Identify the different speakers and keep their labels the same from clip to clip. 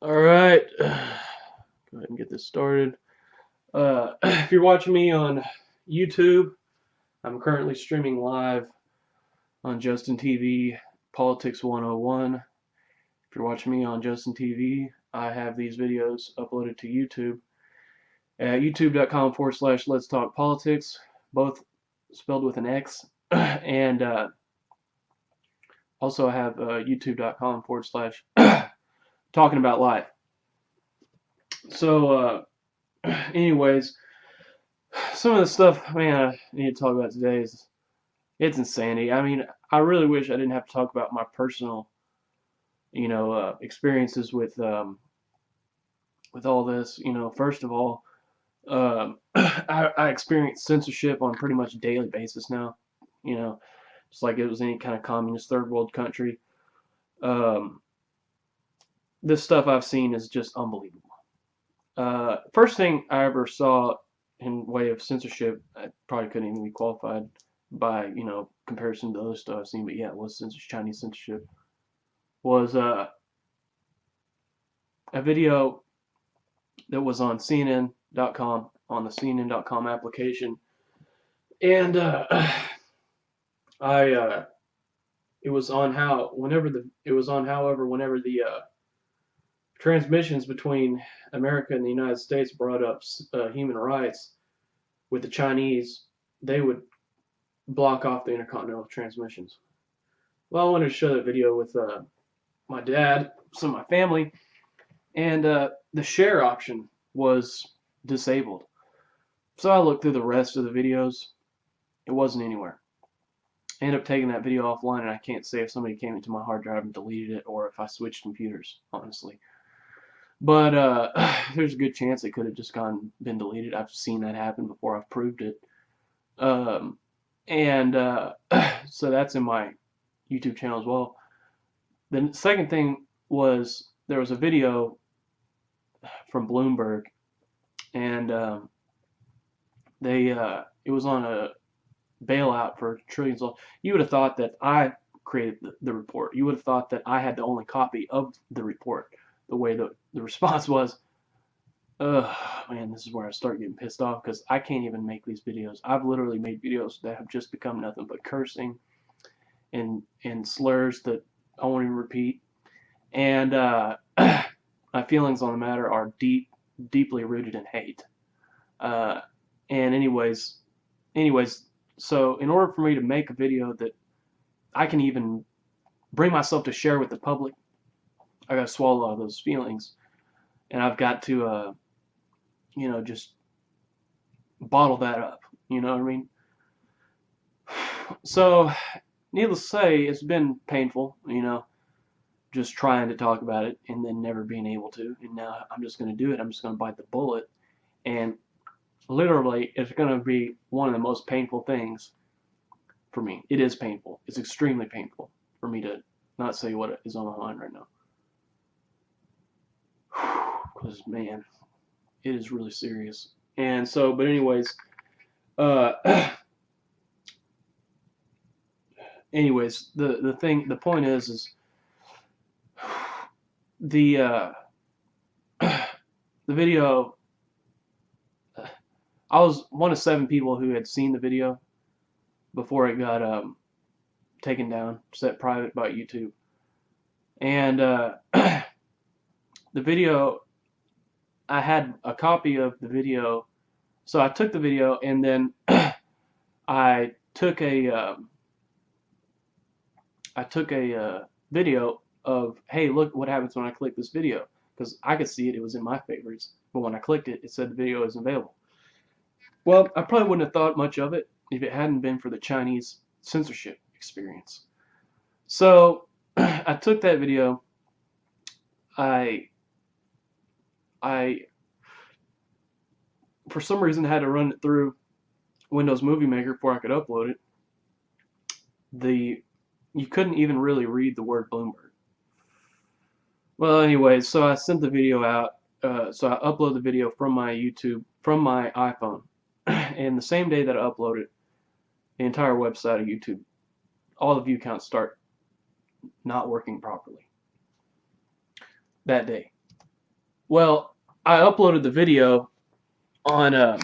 Speaker 1: Alright, go ahead and get this started. If you're watching me on YouTube, I'm currently streaming live on JustinTv, Politix101. If you're watching me on JustinTv, I have these videos uploaded to YouTube at youtube.com/Let's Talk Politics, both spelled with an X, and also I have youtube.com/Talking About Life. So, anyways, some of the stuff, man, I need to talk about today it's insanity. I mean, I really wish I didn't have to talk about my personal, experiences with all this. First of all, I experience censorship on pretty much a daily basis now. Just like it was any kind of communist third world country. Um, this stuff I've seen is just unbelievable. First thing I ever saw in way of censorship, I probably couldn't even be qualified by, comparison to other stuff I've seen, but yeah, it was Chinese censorship, was a video that was on CNN.com, on the CNN.com application, and it was on whenever the transmissions between America and the United States brought up human rights with the Chinese, they would block off the intercontinental transmissions. Well, I wanted to show that video with my dad, some of my family, and the share option was disabled. So I looked through the rest of the videos. It wasn't anywhere. I ended up taking that video offline, and I can't say if somebody came into my hard drive and deleted it or if I switched computers, honestly. But there's a good chance it could have just been deleted. I've seen that happen before. I've proved it. And so that's in my YouTube channel as well. The second thing was there was a video from Bloomberg, and it was on a bailout for trillions of. You would have thought that I created the report. You would have thought that I had the only copy of the report. The way the response was, man, this is where I start getting pissed off because I can't even make these videos. I've literally made videos that have just become nothing but cursing and slurs that I won't even repeat. And my feelings on the matter are deeply rooted in hate. And anyways, so in order for me to make a video that I can even bring myself to share with the public, I gotta swallow all those feelings, and I've got to, just bottle that up. You know what I mean? So, needless to say, it's been painful. Just trying to talk about it and then never being able to. And now I'm just gonna do it. I'm just gonna bite the bullet, and literally, it's gonna be one of the most painful things for me. It is painful. It's extremely painful for me to not say what is on my mind right now. Because, man, it is really serious. And so, but anyways, the point is the video. I was one of 7 people who had seen the video before it got taken down, set private by YouTube, and the video. I had a copy of the video, so I took the video and then I took a video of, hey, look what happens when I click this video, because I could see it was in my favorites, but when I clicked it, it said the video isn't available. Well, I probably wouldn't have thought much of it if it hadn't been for the Chinese censorship experience. So I took that video, I for some reason had to run it through Windows Movie Maker before I could upload it. You couldn't even really read the word Bloomberg. Well, anyways, so I sent the video out. So I uploaded the video from my iPhone, and the same day that I uploaded, the entire website of YouTube, all the view counts start not working properly that day. Well, I uploaded the video on.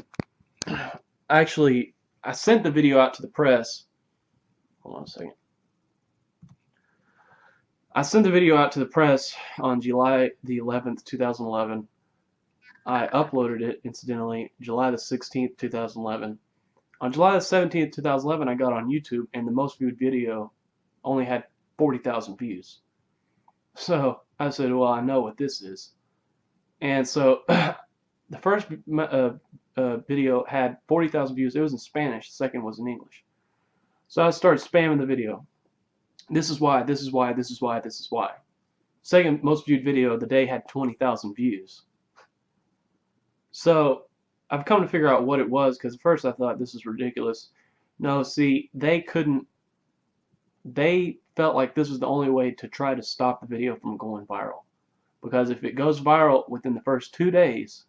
Speaker 1: Actually, I sent the video out to the press. Hold on a second. I sent the video out to the press on July the 11th, 2011. I uploaded it, incidentally, July the 16th, 2011. On July the 17th, 2011, I got on YouTube, and the most viewed video only had 40,000 views. So I said, well, I know what this is. And so the first video had 40,000 views. It was in Spanish. The second was in English. So I started spamming the video. This is why, this is why, this is why, this is why. Second most viewed video of the day had 20,000 views. So I've come to figure out what it was, because at first I thought this is ridiculous. No, see, they felt like this was the only way to try to stop the video from going viral. Because if it goes viral within the first 2 days,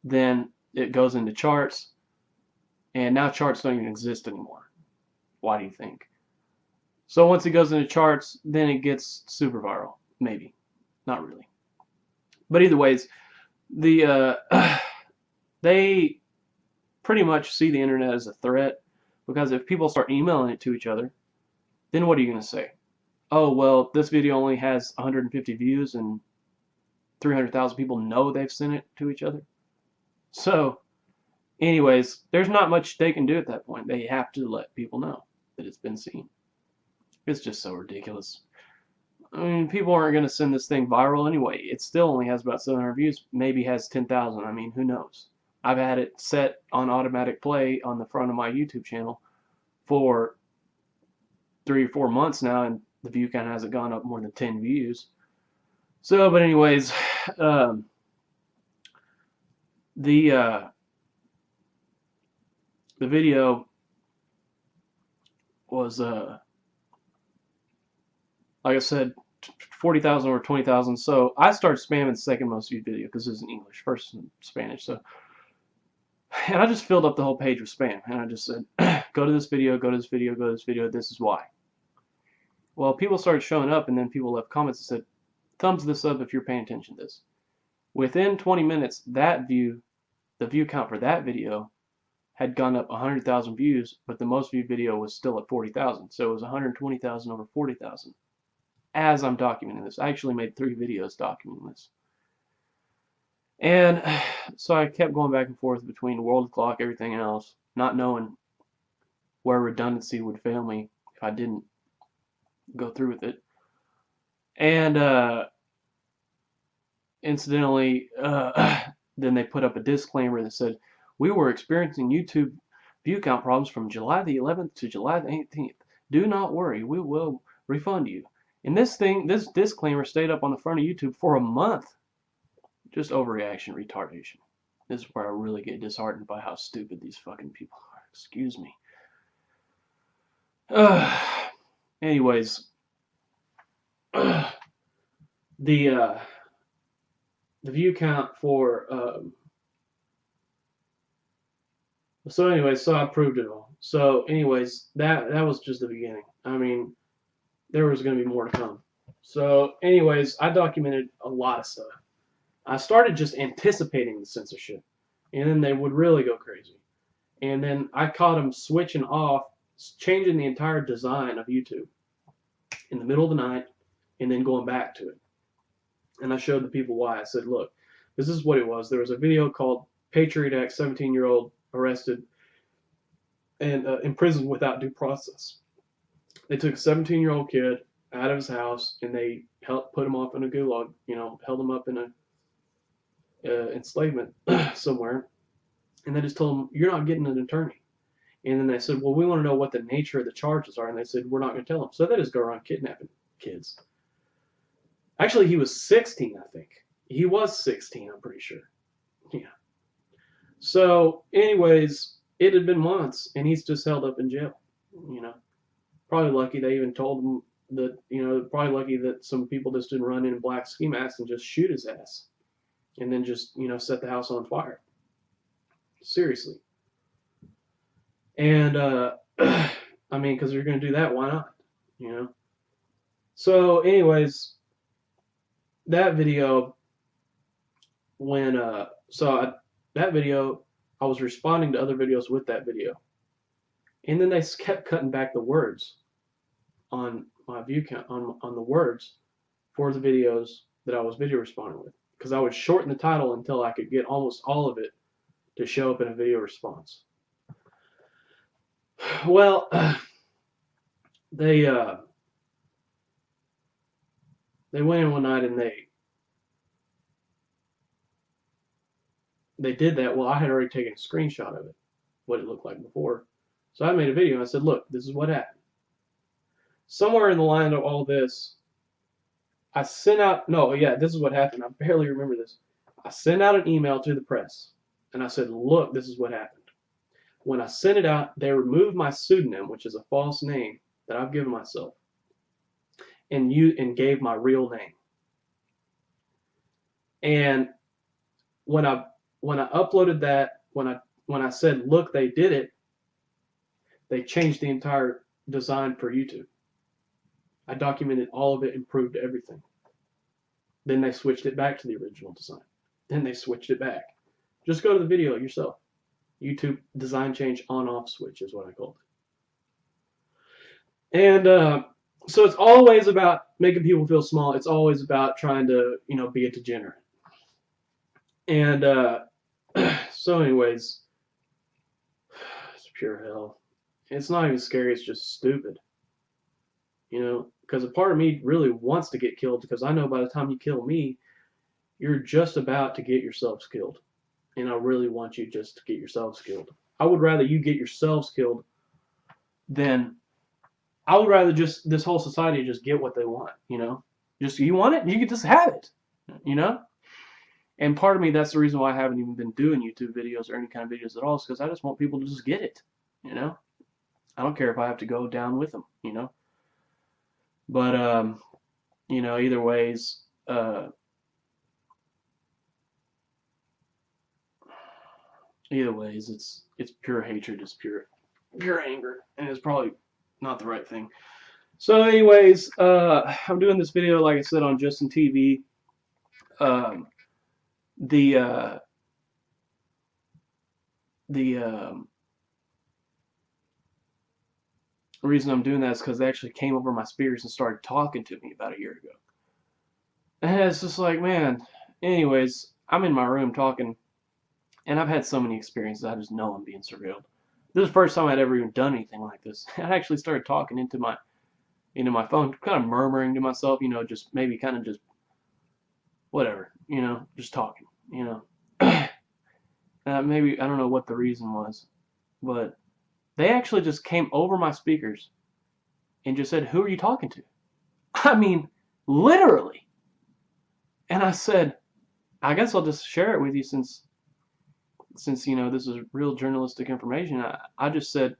Speaker 1: then it goes into charts, and now charts don't even exist anymore. Why do you think? So once it goes into charts, then it gets super viral. Maybe. Not really. But either ways, they pretty much see the internet as a threat, because if people start emailing it to each other, then what are you going to say? Oh, well, this video only has 150 views and 300,000 people know they've sent it to each other. So, anyways, there's not much they can do at that point. They have to let people know that it's been seen. It's just so ridiculous. I mean, people aren't going to send this thing viral anyway. It still only has about 700 views, maybe has 10,000. I mean, who knows? I've had it set on automatic play on the front of my YouTube channel for 3 or 4 months now, and the view count hasn't gone up more than 10 views. So, but anyways, the video was like I said, 40,000 or 20,000. So I started spamming the second most viewed video because it's in English, first in Spanish. So, and I just filled up the whole page with spam, and I just said, go to this video, go to this video, go to this video. This is why. Well, people started showing up, and then people left comments that said, thumbs this up if you're paying attention to this. Within 20 minutes, the view count for that video had gone up 100,000 views, but the most viewed video was still at 40,000. So it was 120,000 over 40,000. As I'm documenting this, I actually made 3 videos documenting this. And so I kept going back and forth between World Clock, everything else, not knowing where redundancy would fail me if I didn't go through with it. And incidentally, then they put up a disclaimer that said, we were experiencing YouTube view count problems from July the 11th to July the 18th. Do not worry, we will refund you. And this disclaimer stayed up on the front of YouTube for a month. Just overreaction, retardation. This is where I really get disheartened by how stupid these fucking people are. Excuse me. Anyways, the view count for so anyways, so I proved it all. So anyways, that was just the beginning. I mean, there was going to be more to come. So anyways, I documented a lot of stuff. I started just anticipating the censorship, and then they would really go crazy. And then I caught them switching off, changing the entire design of YouTube in the middle of the night, and then going back to it. And I showed the people why. I said, look, this is what it was. There was a video called Patriot Act, 17-year-old arrested and imprisoned without due process. They took a 17-year-old kid out of his house, and they put him off in a gulag, held him up in a enslavement somewhere, and they just told him, you're not getting an attorney. And then they said, well, we want to know what the nature of the charges are, and they said, we're not going to tell them. So they just go around kidnapping kids. Actually, he was 16, I think. He was 16, I'm pretty sure. Yeah. So, anyways, it had been months, and he's just held up in jail. Probably lucky they even told him that, probably lucky that some people just didn't run in black ski masks and just shoot his ass. And then just, set the house on fire. Seriously. And, I mean, because you're going to do that, why not? So, anyways, that video when that video, I was responding to other videos with that video, and then they kept cutting back the words on my view count on the words for the videos that I was video responding with, because I would shorten the title until I could get almost all of it to show up in a video response. Well, they went in one night and they did that. Well, I had already taken a screenshot of it, what it looked like before. So I made a video and I said, look, this is what happened. Somewhere in the line of all this, I sent out, no, yeah, this is what happened. I barely remember this. I sent out an email to the press and I said, look, this is what happened. When I sent it out, they removed my pseudonym, which is a false name that I've given myself, and gave my real name. And when I uploaded that, when I said, look, they did it, they changed the entire design for YouTube. I documented all of it, improved everything. Then they switched it back to the original design. Then they switched it back. Just go to the video yourself. YouTube design change on-off switch is what I called it. And so it's always about making people feel small. It's always about trying to, be a degenerate. And so anyways, it's pure hell. It's not even scary. It's just stupid. Because a part of me really wants to get killed, because I know by the time you kill me, you're just about to get yourselves killed. And I really want you just to get yourselves killed. I would rather you get yourselves killed than I would rather just this whole society just get what they want, Just you want it, you can just have it, And part of me, that's the reason why I haven't even been doing YouTube videos or any kind of videos at all, is because I just want people to just get it, I don't care if I have to go down with them, But either ways, it's pure hatred, it's pure anger, and it's probably not the right thing. So anyways, I'm doing this video, like I said, on JustinTv. The reason I'm doing that is because they actually came over my speakers and started talking to me about a year ago. And it's just like, man, anyways, I'm in my room talking, and I've had so many experiences, I just know I'm being surveilled. This is the first time I'd ever even done anything like this. I actually started talking into my phone, kind of murmuring to myself, just maybe kind of just whatever, just talking, maybe, I don't know what the reason was, but they actually just came over my speakers and just said, who are you talking to? I mean, literally. And I said, I guess I'll just share it with you since this is real journalistic information. I just said,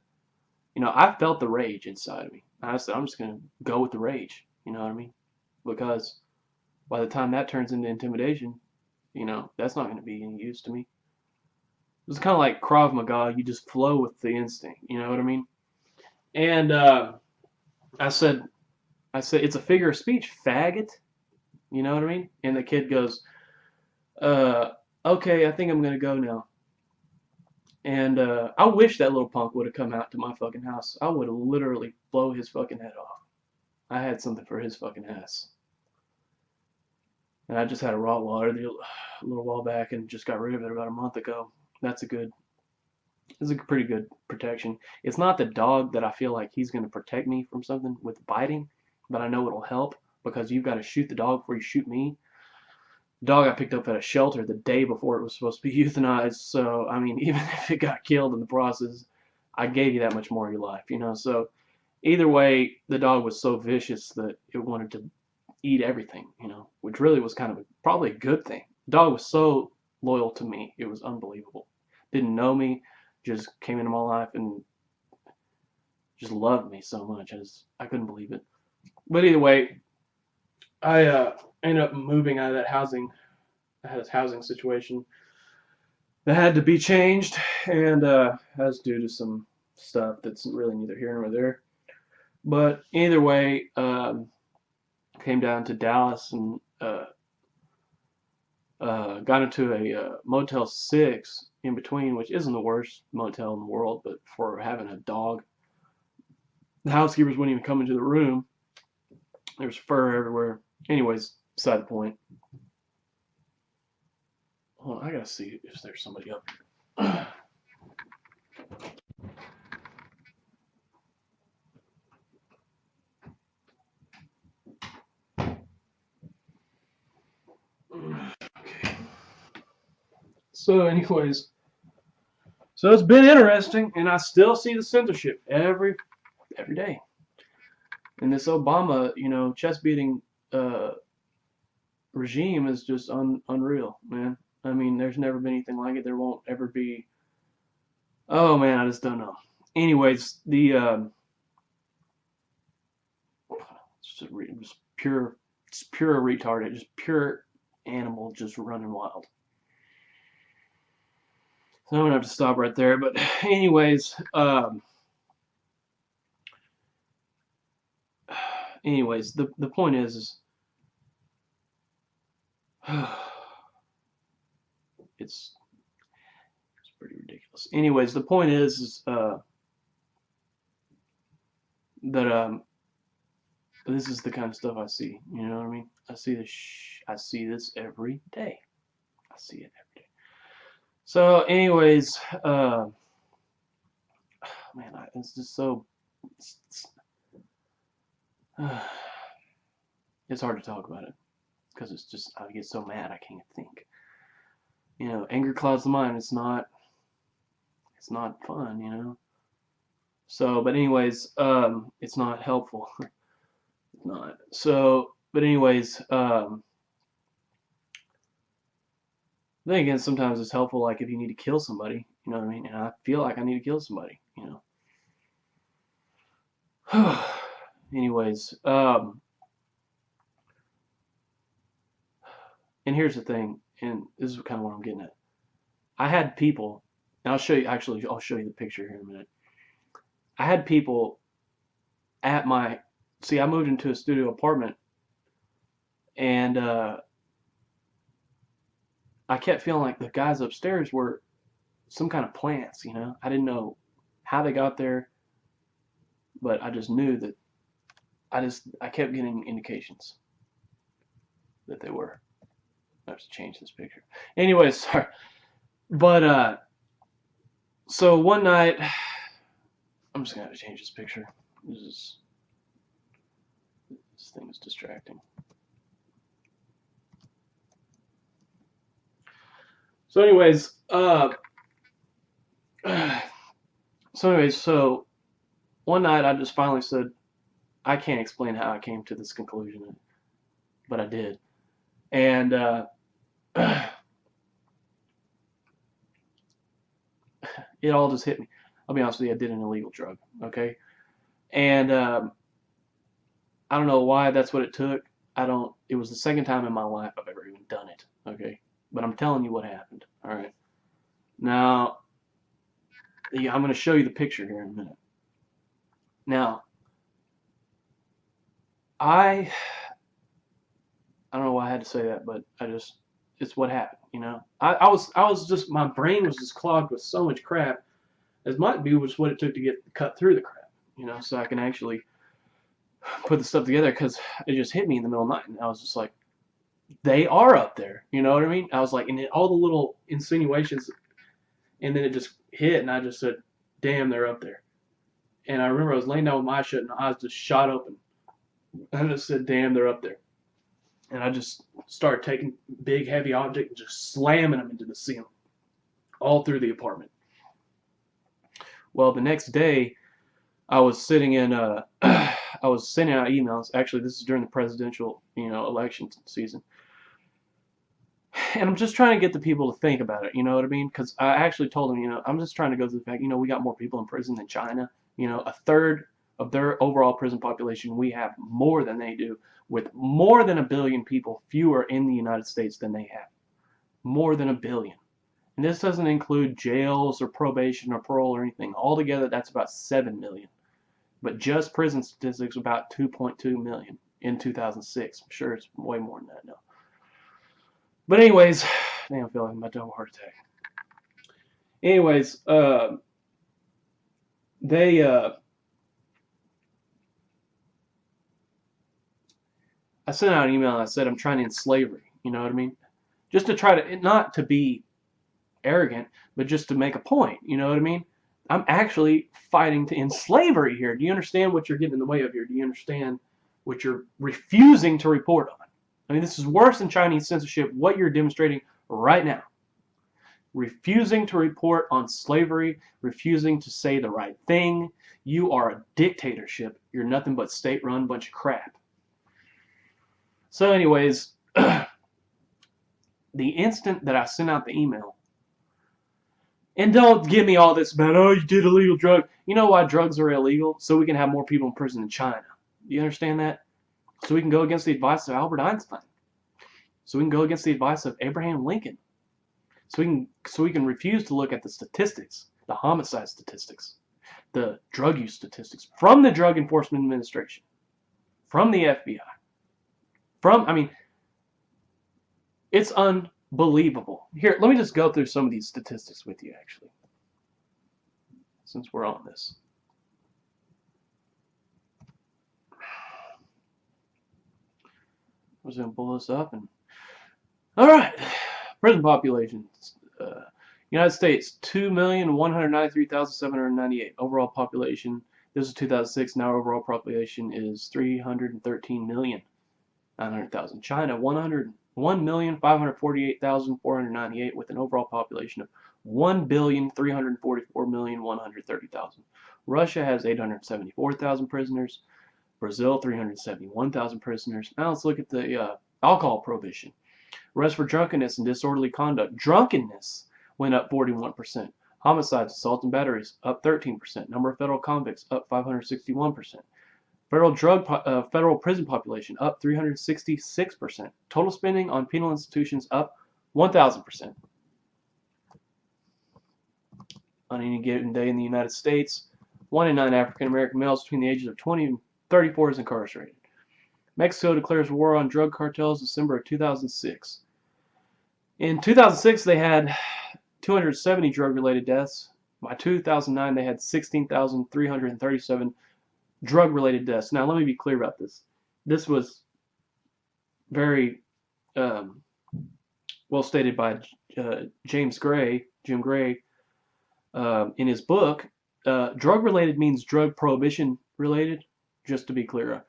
Speaker 1: I felt the rage inside of me. I said, I'm just going to go with the rage, you know what I mean? Because by the time that turns into intimidation, that's not going to be any use to me. It's kind of like Krav Maga. You just flow with the instinct, you know what I mean? And I said, it's a figure of speech, faggot. You know what I mean? And the kid goes, okay, I think I'm going to go now. And I wish that little punk would have come out to my fucking house. I would have literally blow his fucking head off. I had something for his fucking ass. And I just had a Rottweiler a little while back and just got rid of it about a month ago. It's a pretty good protection. It's not the dog that I feel like he's going to protect me from something with biting, but I know it'll help, because you've got to shoot the dog before you shoot me. The dog I picked up at a shelter the day before it was supposed to be euthanized, so, I mean, even if it got killed in the process, I gave you that much more of your life, So, either way, the dog was so vicious that it wanted to eat everything, which really was kind of probably a good thing. The dog was so loyal to me, it was unbelievable. Didn't know me, just came into my life and just loved me so much. I couldn't believe it. But either way, I ended up moving out of that housing. I had this housing situation that had to be changed, and that's due to some stuff that's really neither here nor there. But either way, came down to Dallas, and got into a Motel 6 in between, which isn't the worst motel in the world, but for having a dog, the housekeepers wouldn't even come into the room. There's fur everywhere. Anyways, beside the point. Hold on, I gotta see if there's somebody up here. Okay. So, anyways, so it's been interesting, and I still see the censorship every day. And this Obama, chest beating regime is just unreal, man. I mean, there's never been anything like it. There won't ever be. Oh man, I just don't know. Anyways, it's pure retarded, just pure animal, just running wild. So I'm gonna have to stop right there. But anyways, the point is it's pretty ridiculous. Anyways, the point is that this is the kind of stuff I see. You know what I mean? I see this. I see this every day. I see it every day. So, anyways, man, it's just so. It's hard to talk about it because it's just I get so mad I can't think. Anger clouds the mind. It's not fun. So, but anyways, it's not helpful. It's not. So, but anyways, then again, sometimes it's helpful, like if you need to kill somebody, you know what I mean? And I feel like I need to kill somebody, Anyways, and here's the thing, and this is kind of what I'm getting at. I had people, and I'll show you the picture here in a minute. I had people at I moved into a studio apartment, and I kept feeling like the guys upstairs were some kind of plants, I didn't know how they got there, but I just knew that I kept getting indications that they were. I have to change this picture. Anyways, sorry. But so one night, I'm just gonna have to change this picture. This thing is distracting. So anyways, so one night I just finally said, I can't explain how I came to this conclusion, but I did. And it all just hit me. I'll be honest with you, I did an illegal drug, okay? And I don't know why that's what it took. It was the second time in my life I've ever even done it, okay? But I'm telling you what happened, all right? Now, I'm going to show you the picture here in a minute. Now, I don't know why I had to say that, but it's what happened, I was just, my brain was just clogged with so much crap, as might be was what it took to get cut through the crap, so I can actually put the stuff together, because it just hit me in the middle of the night, and I was just like, they are up there, you know what I mean? I was like, and all the little insinuations, and then it just hit, and I just said, damn, they're up there. And I remember I was laying down with my eyes shut, and my eyes just shot open. And I just said, damn, they're up there. And I just started taking big, heavy objects and just slamming them into the ceiling, all through the apartment. Well, the next day, I was sitting I was sending out emails. Actually, this is during the presidential, election season. And I'm just trying to get the people to think about it, you know what I mean? Because I actually told them, I'm just trying to go to the fact, we got more people in prison than China. A third of their overall prison population, we have more than they do, with more than 1 billion people fewer in the United States than they have. More than 1 billion. And this doesn't include jails or probation or parole or anything. Altogether, that's about 7 million. But just prison statistics, about 2.2 million in 2006. I'm sure it's way more than that now. But anyways, damn, I feel like I'm about to have a heart attack. Anyways, they I sent out an email and I said I'm trying to end slavery. You know what I mean? Just to try to, not to be arrogant, but just to make a point. You know what I mean? I'm actually fighting to end slavery here. Do you understand what you're getting in the way of here? Do you understand what you're refusing to report on? I mean, this is worse than Chinese censorship, what you're demonstrating right now. Refusing to report on slavery, refusing to say the right thing. You are a dictatorship. You're nothing but state-run bunch of crap. So anyways, the instant that I sent out the email, and don't give me all this about, oh, you did illegal drug. You know why drugs are illegal? So we can have more people in prison in China. Do you understand that? So we can go against the advice of Albert Einstein. So we can go against the advice of Abraham Lincoln. So we can refuse to look at the statistics, the homicide statistics, the drug use statistics from the Drug Enforcement Administration, from the FBI. I mean, it's unbelievable. Here, let me just go through some of these statistics with you, actually, since we're on this. I was going to pull this up. All right. Prison population. United States, 2,193,798. Overall population, this is 2006. Now overall population is 313,900,000. China, 1,548,498 with an overall population of 1,344,130,000. Russia has 874,000 prisoners. Brazil, 371,000 prisoners. Now let's look at the alcohol prohibition. Arrests for drunkenness and disorderly conduct. Drunkenness went up 41%. Homicides, assault and batteries up 13%. Number of federal convicts up 561%. Federal prison population up 366%. Total spending on penal institutions up 1,000%. On any given day in the United States, 1 in 9 African American males between the ages of 20 and 34 is incarcerated. Mexico declares war on drug cartels December of 2006. In 2006, they had 270 drug-related deaths. By 2009, they had 16,337 drug-related deaths. Now, let me be clear about this. This was very well stated by Jim Gray, in his book. Drug-related means drug prohibition-related, just to be clear.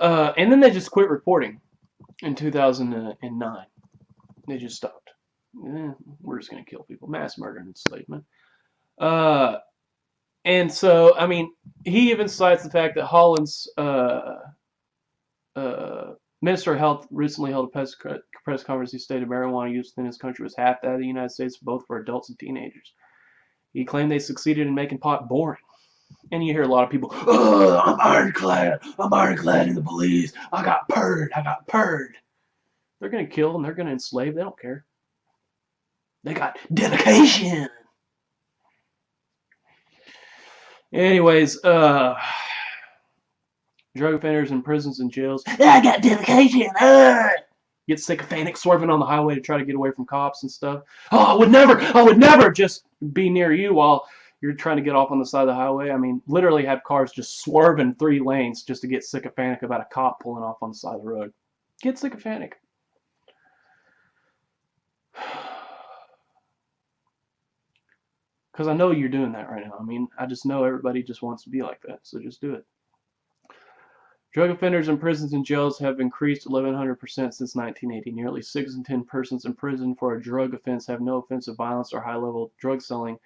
Speaker 1: And then they just quit reporting in 2009. They just stopped. We're just going to kill people. Mass murder and enslavement. And so, I mean, he even cites the fact that Holland's Minister of Health recently held a press conference. He stated marijuana use within his country was half that of the United States, both for adults and teenagers. He claimed they succeeded in making pot boring. And you hear a lot of people, oh, I'm ironclad in the police. I got purred. They're going to kill and they're going to enslave. They don't care. They got dedication. Anyways, drug offenders in prisons and jails. I got dedication. Get sycophantic, swerving on the highway to try to get away from cops and stuff. Oh, I would never just be near you while you're trying to get off on the side of the highway. I mean, literally have cars just swerve in 3 lanes just to get sycophantic about a cop pulling off on the side of the road. Get sycophantic. Because I know you're doing that right now. I mean, I just know everybody just wants to be like that, so just do it. Drug offenders in prisons and jails have increased 1,100% since 1980. Nearly 6 in 10 persons in prison for a drug offense have no offensive violence or high-level drug selling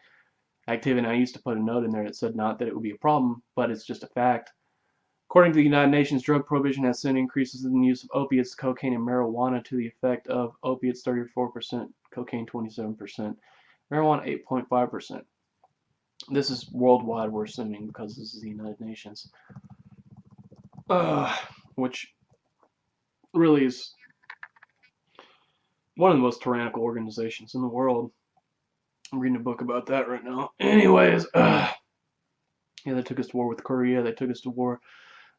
Speaker 1: activity. And I used to put a note in there that said not that it would be a problem, but it's just a fact. According to the United Nations, drug prohibition has seen increases in the use of opiates, cocaine, and marijuana to the effect of opiates 34%, cocaine 27%, marijuana 8.5%. This is worldwide, we're assuming, because this is the United Nations. Which really is one of the most tyrannical organizations in the world. I'm reading a book about that right now. Anyways, yeah, they took us to war with Korea. They took us to war.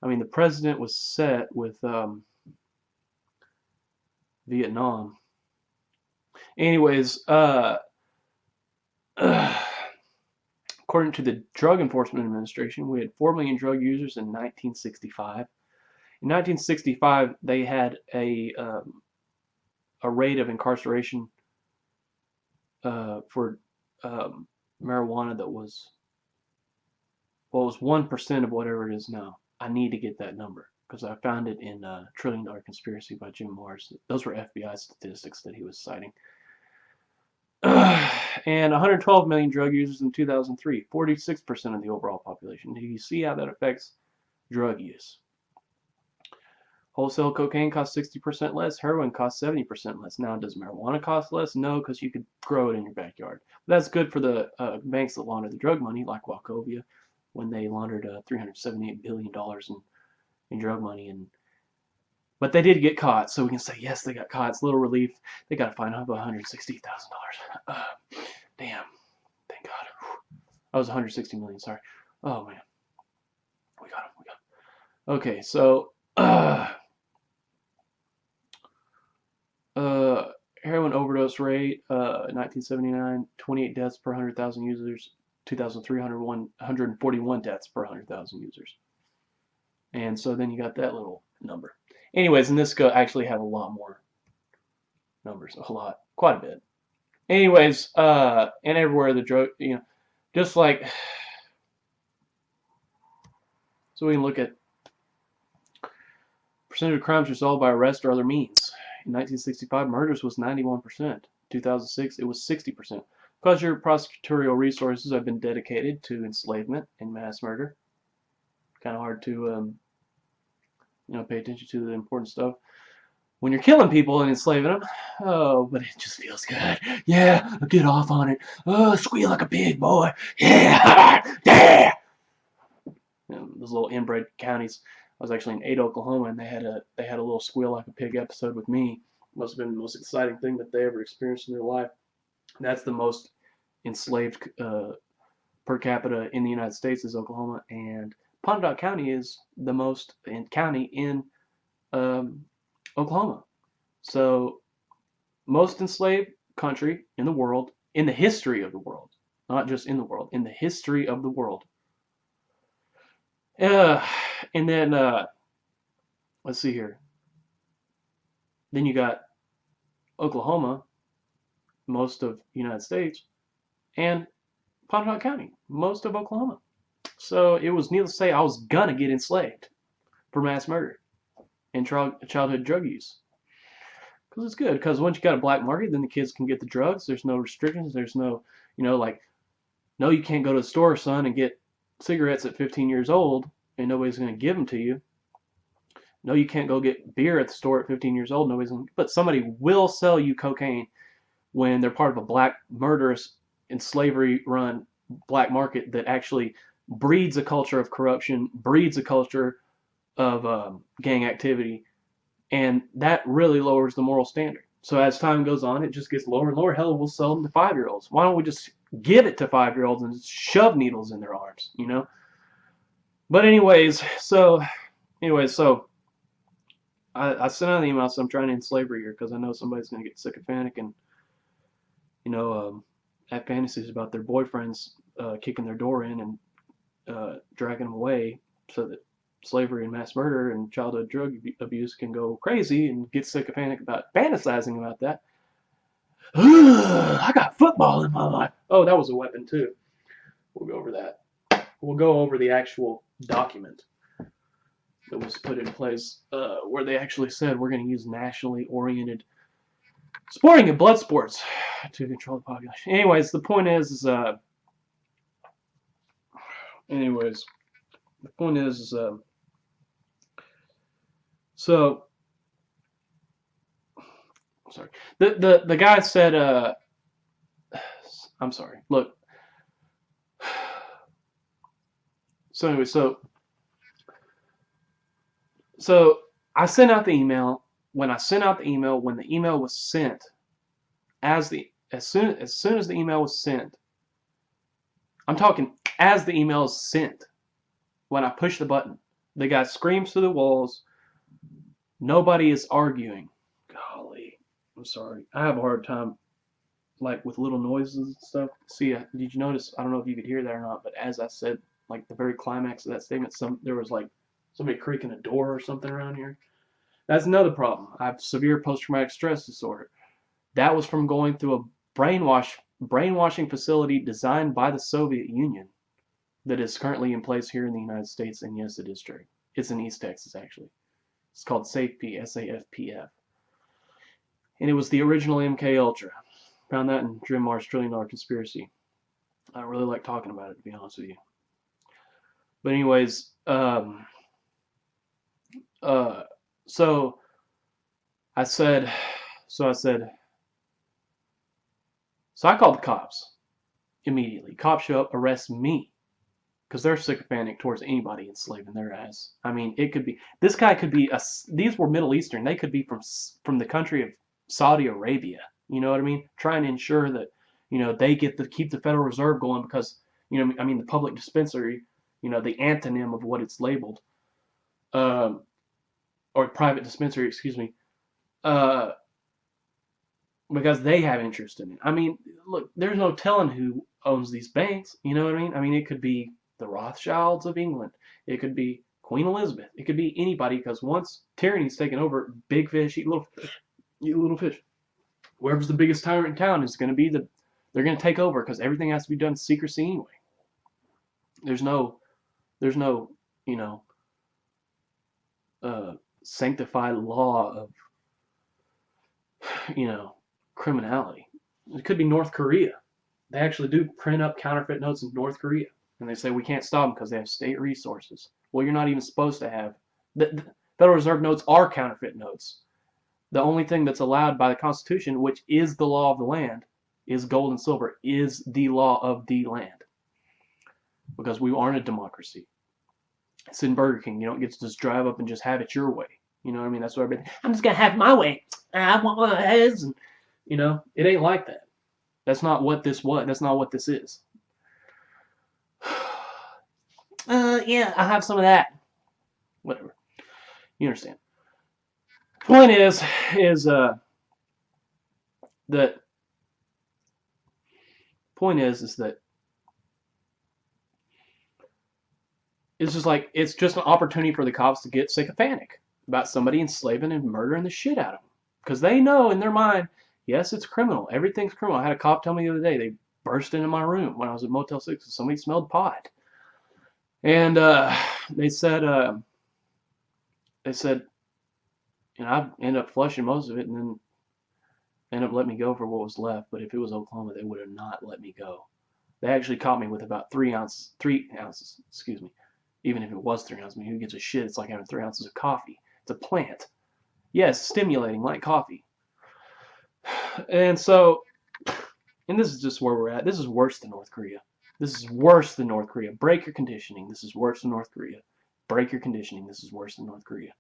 Speaker 1: I mean, the president was set with Vietnam. Anyways, according to the Drug Enforcement Administration, we had 4 million drug users in 1965. In 1965, they had a rate of incarceration for marijuana that was, well, it was 1% of whatever it is now. I need to get that number because I found it in $1 Trillion Conspiracy by Jim Marrs. Those were FBI statistics that he was citing. And 112 million drug users in 2003, 46% of the overall population. Do you see how that affects drug use? Wholesale cocaine costs 60% less. Heroin costs 70% less. Now, does marijuana cost less? No, because you could grow it in your backyard. But that's good for the banks that launder the drug money, like Wachovia, when they laundered $378 billion in drug money. But they did get caught, so we can say, yes, they got caught. It's a little relief. They got a fine of $160,000. Damn. Thank God. That was $160 million, sorry. Oh, man. We got him. Okay, so heroin overdose rate, 1979, 28 deaths per 100,000 users. 2003, 141 deaths per 100,000 users. And so then you got that little number. Anyways, and this actually have a lot more numbers, quite a bit. Anyways, and everywhere the drug, just like, so we can look at percentage of crimes resolved by arrest or other means. In 1965, murders was 91%. 2006, it was 60%. Because your prosecutorial resources have been dedicated to enslavement and mass murder. Kind of hard to pay attention to the important stuff when you're killing people and enslaving them. Oh, but it just feels good. Yeah, get off on it. Oh, squeal like a pig, boy. Yeah, yeah. Those little inbred counties. I was actually in Ada, Oklahoma, and they had a little squeal like a pig episode with me. Must have been the most exciting thing that they ever experienced in their life. That's the most enslaved per capita in the United States is Oklahoma, and Pontotoc County is the most county in Oklahoma. So most enslaved country in the world, in the history of the world, not just in the world, in the history of the world. And then let's see here. Then you got Oklahoma, most of the United States, and Pontotoc County, most of Oklahoma. So it was needless to say I was gonna get enslaved for mass murder and childhood drug use. Because it's good, because once you got a black market, then the kids can get the drugs. There's no restrictions. There's no, no, you can't go to the store, son, and get cigarettes at 15 years old, and nobody's going to give them to you. No, you can't go get beer at the store at 15 years old. But somebody will sell you cocaine when they're part of a black, murderous, and slavery-run black market that actually breeds a culture of corruption, breeds a culture of gang activity, and that really lowers the moral standard. So as time goes on, it just gets lower and lower. Hell, we'll sell them to 5-year-olds. Why don't we just give it to 5-year-olds and shove needles in their arms, But anyways, so I sent out an email, so I'm trying to end slavery here because I know somebody's going to get sycophantic and, have fantasies about their boyfriends kicking their door in and dragging them away so that slavery and mass murder and childhood drug abuse can go crazy and get sycophantic about fantasizing about that. I got football in my life. Oh, that was a weapon too. We'll go over that. We'll go over the actual document that was put in place where they actually said we're going to use nationally oriented sporting and blood sports to control the population. Anyways, the point is so sorry. The guy said I'm sorry. Look. So anyway, so I sent out the email. When the email was sent, as soon as the email was sent, I'm talking as the email is sent. When I push the button, the guy screams through the walls. Nobody is arguing. Golly, I'm sorry. I have a hard time like with little noises and stuff. See, did you notice? I don't know if you could hear that or not, but as I said, like the very climax of that statement, there was like somebody creaking a door or something around here. That's another problem. I have severe post-traumatic stress disorder. That was from going through a brainwashing facility designed by the Soviet Union that is currently in place here in the United States, and yes, it is true. It's in East Texas, actually. It's called SAFP, SAFPF. And it was the original MK Ultra. Found that in Jim Marr's $1 Trillion Conspiracy. I don't really like talking about it, to be honest with you. But anyways, so I called the cops immediately. Cops show up, arrest me, because they're sycophantic towards anybody enslaving their ass. I mean, it could be, this guy could be, these were Middle Eastern. They could be from the country of Saudi Arabia. You know what I mean? Trying to ensure that, they get to keep the Federal Reserve going because, the public dispensary, the antonym of what it's labeled, or private dispensary, excuse me, because they have interest in it. I mean, look, there's no telling who owns these banks. You know what I mean? I mean, it could be the Rothschilds of England. It could be Queen Elizabeth. It could be anybody, because once tyranny's taken over, big fish eat little fish. Whoever's the biggest tyrant in town is going to be they're going to take over, because everything has to be done in secrecy anyway. There's no, sanctified law of, criminality. It could be North Korea. They actually do print up counterfeit notes in North Korea, and they say we can't stop them because they have state resources. Well, you're not even supposed to have. The Federal Reserve notes are counterfeit notes. The only thing that's allowed by the Constitution, which is the law of the land, is gold and silver, is the law of the land. Because we aren't a democracy. It's in Burger King. You don't get to just drive up and just have it your way. You know what I mean? That's what everybody, I'm just going to have my way. I want my heads. And, it ain't like that. That's not what this was. That's not what this is. Yeah, I'll have some of that. Whatever. You understand. Point is that it's just like, it's just an opportunity for the cops to get sycophantic about somebody enslaving and murdering the shit out of them. Because they know in their mind, yes, it's criminal. Everything's criminal. I had a cop tell me the other day, they burst into my room when I was at Motel 6 and somebody smelled pot. And they said, I ended up flushing most of it, and then ended up letting me go for what was left. But if it was Oklahoma, they would have not let me go. They actually caught me with about 3 ounces, excuse me. Even if it was 3 ounces, I mean, who gives a shit? It's like having 3 ounces of coffee. It's a plant. Yes, stimulating like coffee. And so, and this is just where we're at. This is worse than North Korea. This is worse than North Korea. Break your conditioning. This is worse than North Korea. Break your conditioning. This is worse than North Korea.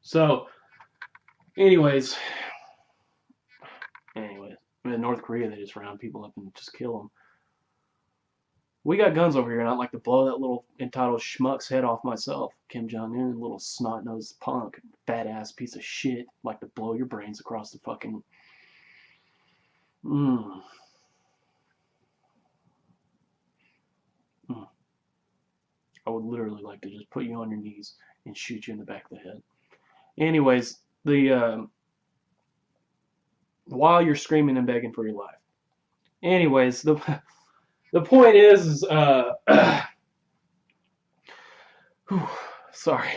Speaker 1: So, anyways, in North Korea, they just round people up and just kill them. We got guns over here, and I'd like to blow that little entitled schmuck's head off myself. Kim Jong-un, little snot-nosed punk, fat-ass piece of shit. I'd like to blow your brains across the fucking... I would literally like to just put you on your knees and shoot you in the back of the head. Anyways, while you're screaming and begging for your life. Anyways, the point is sorry.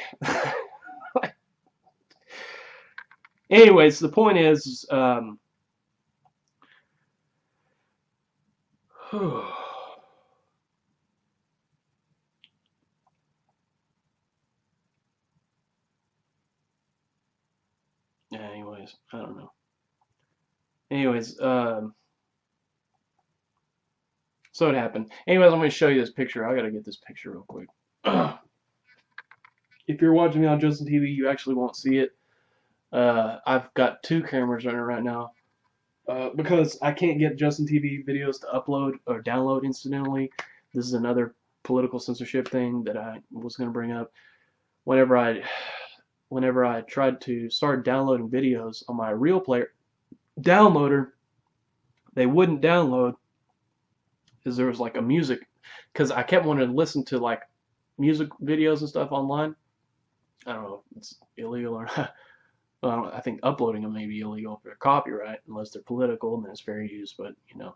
Speaker 1: Anyways, the point is, anyways, I don't know. Anyways, so it happened. Anyways, I'm going to show you this picture. I got to get this picture real quick. If you're watching me on JustinTv, you actually won't see it. I've got 2 cameras running right now because I can't get JustinTv videos to upload or download incidentally. This is another political censorship thing that I was going to bring up. Whenever I whenever I tried to start downloading videos on my Real Player downloader, they wouldn't download because there was like a music, because I kept wanting to listen to like music videos and stuff online. I don't know if it's illegal or not. Well, I think uploading them may be illegal for copyright unless they're political, and then it's fair use, but you know,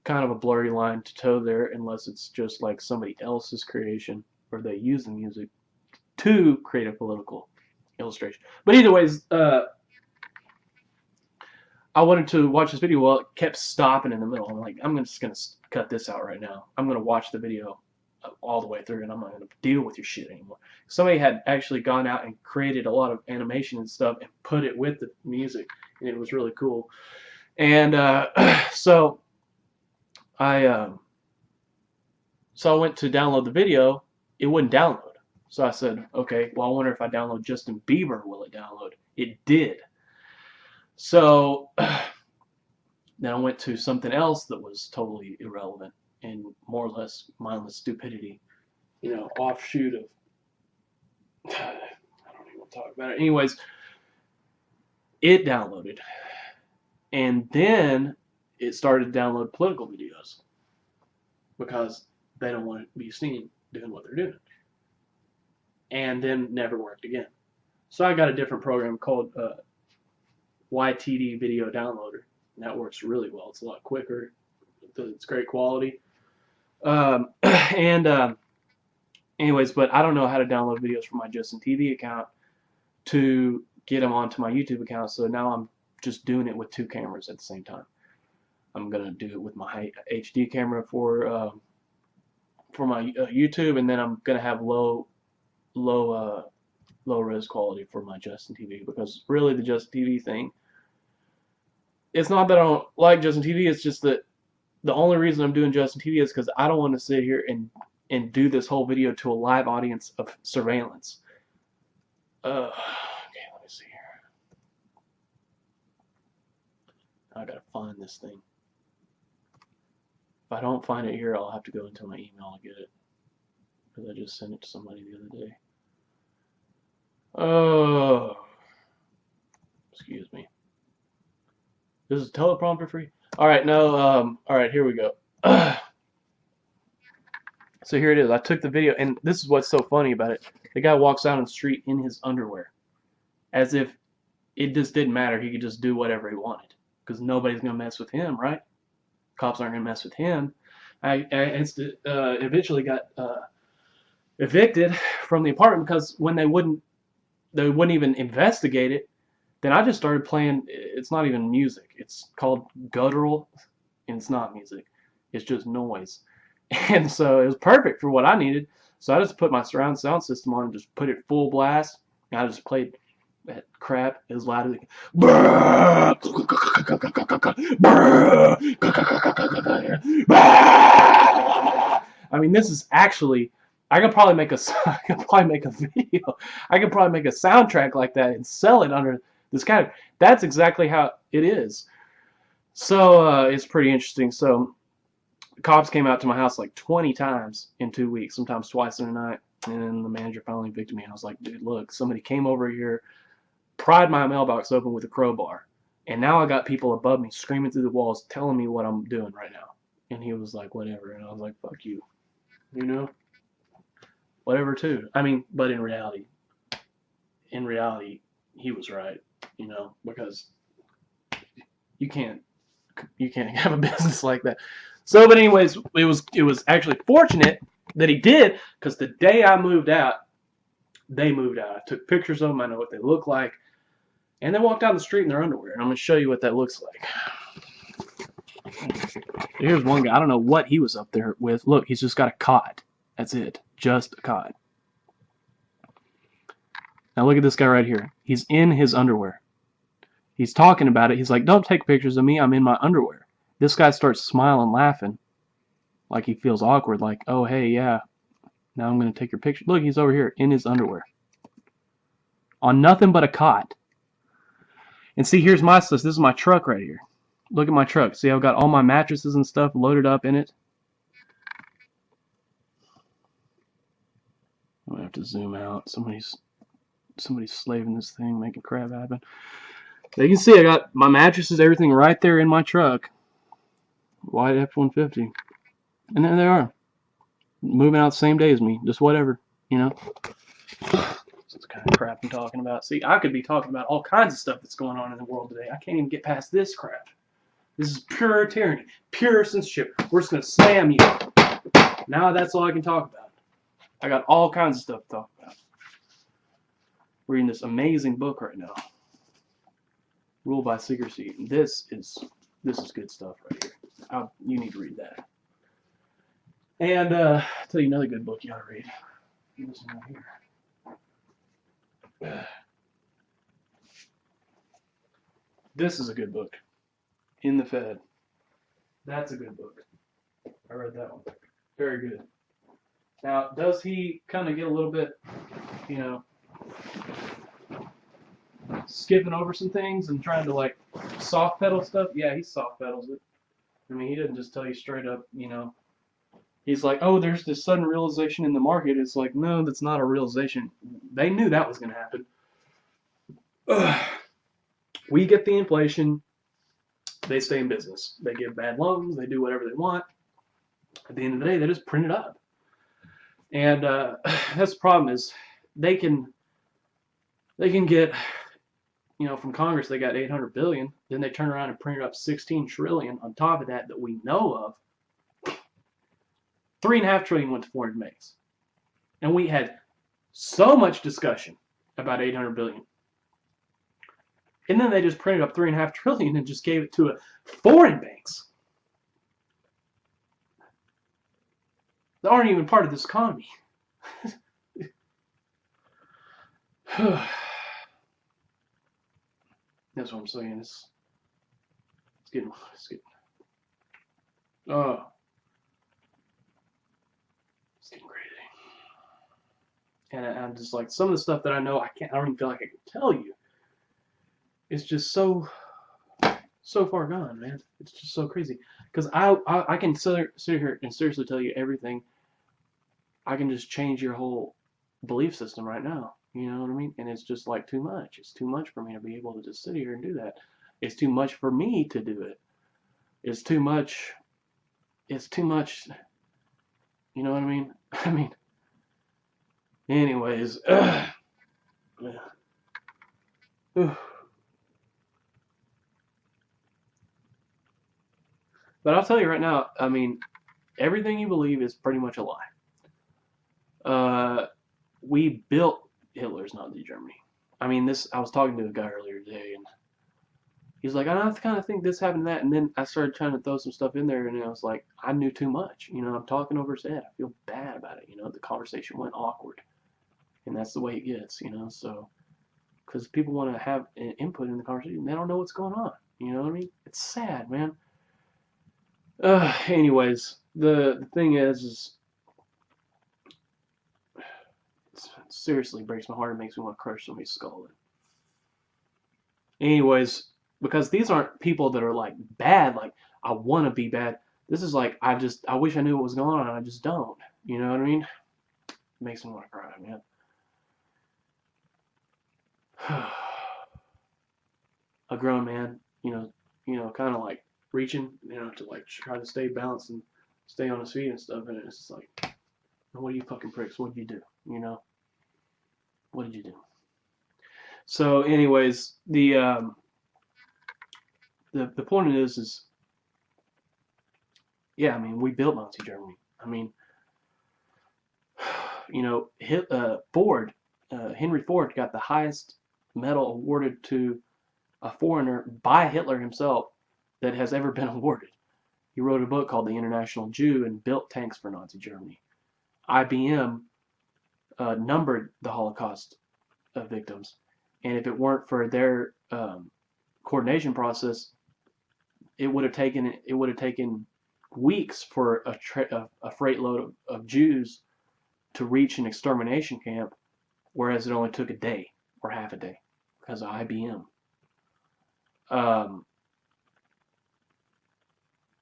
Speaker 1: kind of a blurry line to toe there unless it's just like somebody else's creation or they use the music to create a political illustration. But either ways, I wanted to watch this video. Well, it kept stopping in the middle. I'm like, I'm just going to cut this out right now. I'm going to watch the video all the way through, and I'm not going to deal with your shit anymore. Somebody had actually gone out and created a lot of animation and stuff and put it with the music, and it was really cool. And so I went to download the video. It wouldn't download. So I said, okay, well, I wonder if I download Justin Bieber, will it download? It did. So then I went to something else that was totally irrelevant and more or less mindless stupidity, you know, offshoot of, I don't even want to talk about it. Anyways, it downloaded, and then it started to download political videos because they don't want to be seen doing what they're doing, and then never worked again. So I got a different program called YTD Video Downloader, and that works really well. It's a lot quicker. It's great quality. Anyways, but I don't know how to download videos from my JustinTv account to get them onto my YouTube account, so now I'm just doing it with two cameras at the same time. I'm gonna do it with my HD camera for my YouTube, and then I'm gonna have low res quality for my JustinTv, because really the JustinTv thing, it's not that I don't like JustinTV, it's just that the only reason I'm doing JustinTV is because I don't want to sit here and do this whole video to a live audience of surveillance. Okay, let me see here. I gotta find this thing. If I don't find it here, I'll have to go into my email and get it, because I just sent it to somebody the other day. Oh, excuse me. This is teleprompter free? Alright, no, alright, here we go. So here it is. I took the video, and this is what's so funny about it. The guy walks out on the street in his underwear, as if it just didn't matter. He could just do whatever he wanted, because nobody's going to mess with him, right? Cops aren't going to mess with him. I eventually got evicted from the apartment because when they wouldn't even investigate it, then I just started playing. It's not even music. It's called guttural, and it's not music. It's just noise. And so it was perfect for what I needed. So I just put my surround sound system on and just put it full blast. And I just played that crap as loud as it can. I mean, this is actually, I could probably make a video. I could probably make a soundtrack like that and sell it under this category. That's exactly how it is. So it's pretty interesting. So the cops came out to my house like 20 times in 2 weeks, sometimes twice in a night. And then the manager finally evicted me. And I was like, dude, look, somebody came over here, pried my mailbox open with a crowbar, and now I got people above me screaming through the walls telling me what I'm doing right now. And he was like, whatever. And I was like, fuck you. You know? Whatever too. I mean, but in reality, he was right, you know, because you can't have a business like that. So, but anyways, it was actually fortunate that he did, because the day I moved out, they moved out. I took pictures of them. I know what they look like, and they walked down the street in their underwear. And I'm gonna show you what that looks like. Here's one guy. I don't know what he was up there with. Look, he's just got a cot. That's it. Just a cot. Now look at this guy right here. He's in his underwear. He's talking about it. He's like, don't take pictures of me. I'm in my underwear. This guy starts smiling, laughing, like he feels awkward. Like, oh, hey, yeah. Now I'm going to take your picture. Look, he's over here in his underwear. On nothing but a cot. And see, here's my stuff. This is my truck right here. Look at my truck. See, I've got all my mattresses and stuff loaded up in it. I'm going to have to zoom out. Somebody's Somebody's slaving this thing, making crap happen. So you can see I got my mattresses, everything right there in my truck. White F-150. And there they are. Moving out the same day as me. Just whatever, you know. That's the kind of crap I'm talking about. See, I could be talking about all kinds of stuff that's going on in the world today. I can't even get past this crap. This is pure tyranny, pure censorship. We're just going to slam you. Now that's all I can talk about. I got all kinds of stuff to talk about. Reading this amazing book right now. Rule by Secrecy. This is good stuff right here. You need to read that. And I'll tell you another good book you ought to read. This one right here. This is a good book. In the Fed. That's a good book. I read that one. Very good. Now, does he kind of get a little bit, you know, skipping over some things and trying to like soft pedal stuff? Yeah, he soft pedals it. I mean, he didn't just tell you straight up, you know. He's like, oh, there's this sudden realization in the market. It's like, no, that's not a realization. They knew that was going to happen. We get the inflation. They stay in business. They give bad loans. They do whatever they want. At the end of the day, they just print it up. And that's the problem is they can get, you know, from Congress they got $800 billion. Then they turn around and print up $16 trillion on top of that we know of. $3.5 trillion went to foreign banks. And we had so much discussion about $800 billion. And then they just printed up $3.5 trillion and just gave it to foreign banks that aren't even part of this economy. That's what I'm saying. It's getting it's getting crazy. And I'm just like, some of the stuff that I know, I don't even feel like I can tell you. It's just so far gone, man. It's just so crazy. Because I can sit here and seriously tell you everything. I can just change your whole belief system right now. You know what I mean? And it's just like too much. It's too much for me to be able to just sit here and do that. It's too much for me to do it. It's too much. It's too much. You know what I mean? I mean, anyways. Yeah. But I'll tell you right now, I mean, everything you believe is pretty much a lie. We built Hitler's Nazi Germany. I mean, I was talking to a guy earlier today, and he's like, I kind of think this happened and that, and then I started trying to throw some stuff in there, and I was like, I knew too much. You know, I'm talking over his head. I feel bad about it. You know, the conversation went awkward, and that's the way it gets, you know, so, because people want to have an input in the conversation, they don't know what's going on. You know what I mean? It's sad, man. Anyways, the thing is it seriously breaks my heart and makes me want to crush somebody's skull. Anyways, because these aren't people that are like bad, like I want to be bad. This is like I wish I knew what was going on and I just don't. You know what I mean? It makes me want to cry, man. A grown man, you know, kind of like reaching, you know, to like try to stay balanced and stay on his feet and stuff, and it's just like, what are you fucking pricks? What did you do? You know, what did you do? So, anyways, the point is, yeah, I mean, we built Nazi Germany. I mean, you know, Henry Ford got the highest medal awarded to a foreigner by Hitler himself that has ever been awarded. He wrote a book called The International Jew and built tanks for Nazi Germany. IBM numbered the Holocaust victims, and if it weren't for their coordination process, it would have taken weeks for a freight load of Jews to reach an extermination camp, whereas it only took a day or half a day because of IBM.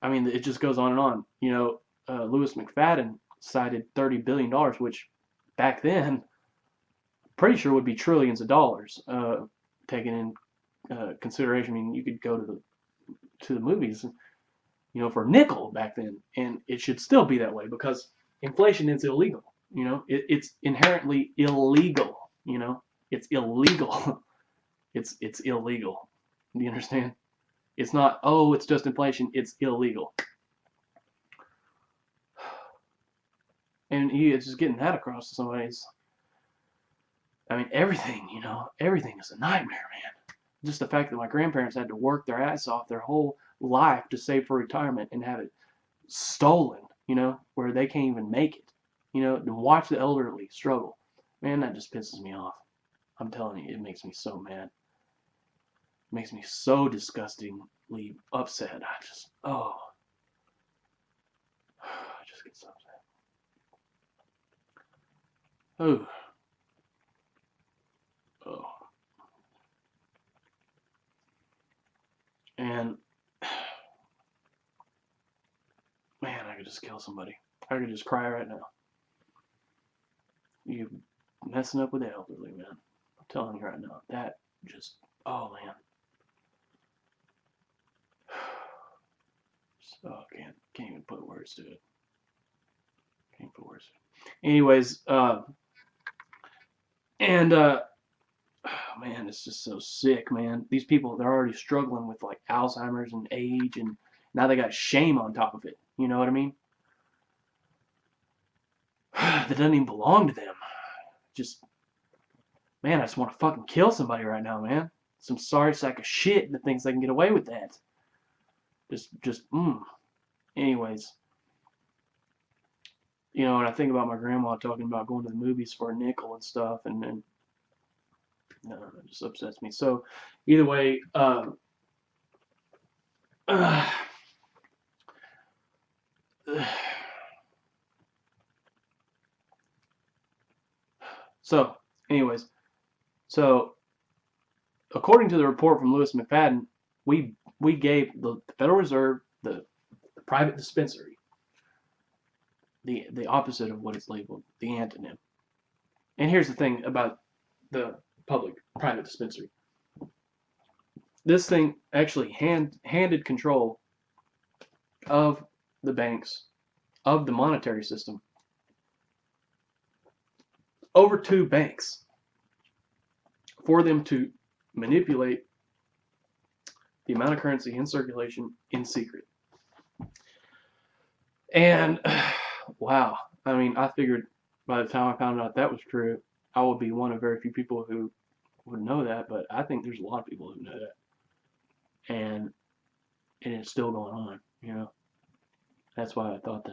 Speaker 1: I mean, it just goes on and on. You know, Louis McFadden cited $30 billion, which back then pretty sure would be trillions of dollars, taken in consideration. I mean, you could go to the movies, you know, for a nickel back then, and it should still be that way because inflation is illegal. You know, it's inherently illegal. You know, it's illegal. it's illegal. Do you understand? It's not, oh, it's just inflation. It's illegal. And it's just getting that across to somebody. I mean, everything, you know, everything is a nightmare, man. Just the fact that my grandparents had to work their ass off their whole life to save for retirement and have it stolen, you know, where they can't even make it, you know, to watch the elderly struggle. Man, that just pisses me off. I'm telling you, it makes me so mad. It makes me so disgustingly upset. I just get so upset. Oh. Oh. And man, I could just kill somebody. I could just cry right now. You messing up with the elderly, man. I'm telling you right now. That just, oh man. Oh, can't even put words to it. Can't put words to it. Anyways, man, it's just so sick, man. These people, they're already struggling with like Alzheimer's and age, and now they got shame on top of it. You know what I mean? That doesn't even belong to them. Just, man, I just want to fucking kill somebody right now, man. Some sorry sack of shit that thinks they can get away with that. Anyways, you know, and I think about my grandma talking about going to the movies for a nickel and stuff, and no, it just upsets me. So, either way, so, anyways, according to the report from Lewis McFadden, we gave the Federal Reserve, the private dispensary, the opposite of what it's labeled, the antonym. And here's the thing about the public-private dispensary. This thing actually handed control of the banks, of the monetary system, over to banks for them to manipulate the amount of currency in circulation in secret. And wow, I mean, I figured by the time I found out that was true, I would be one of very few people who would know that, but I think there's a lot of people who know that. And it's still going on, you know. That's why I thought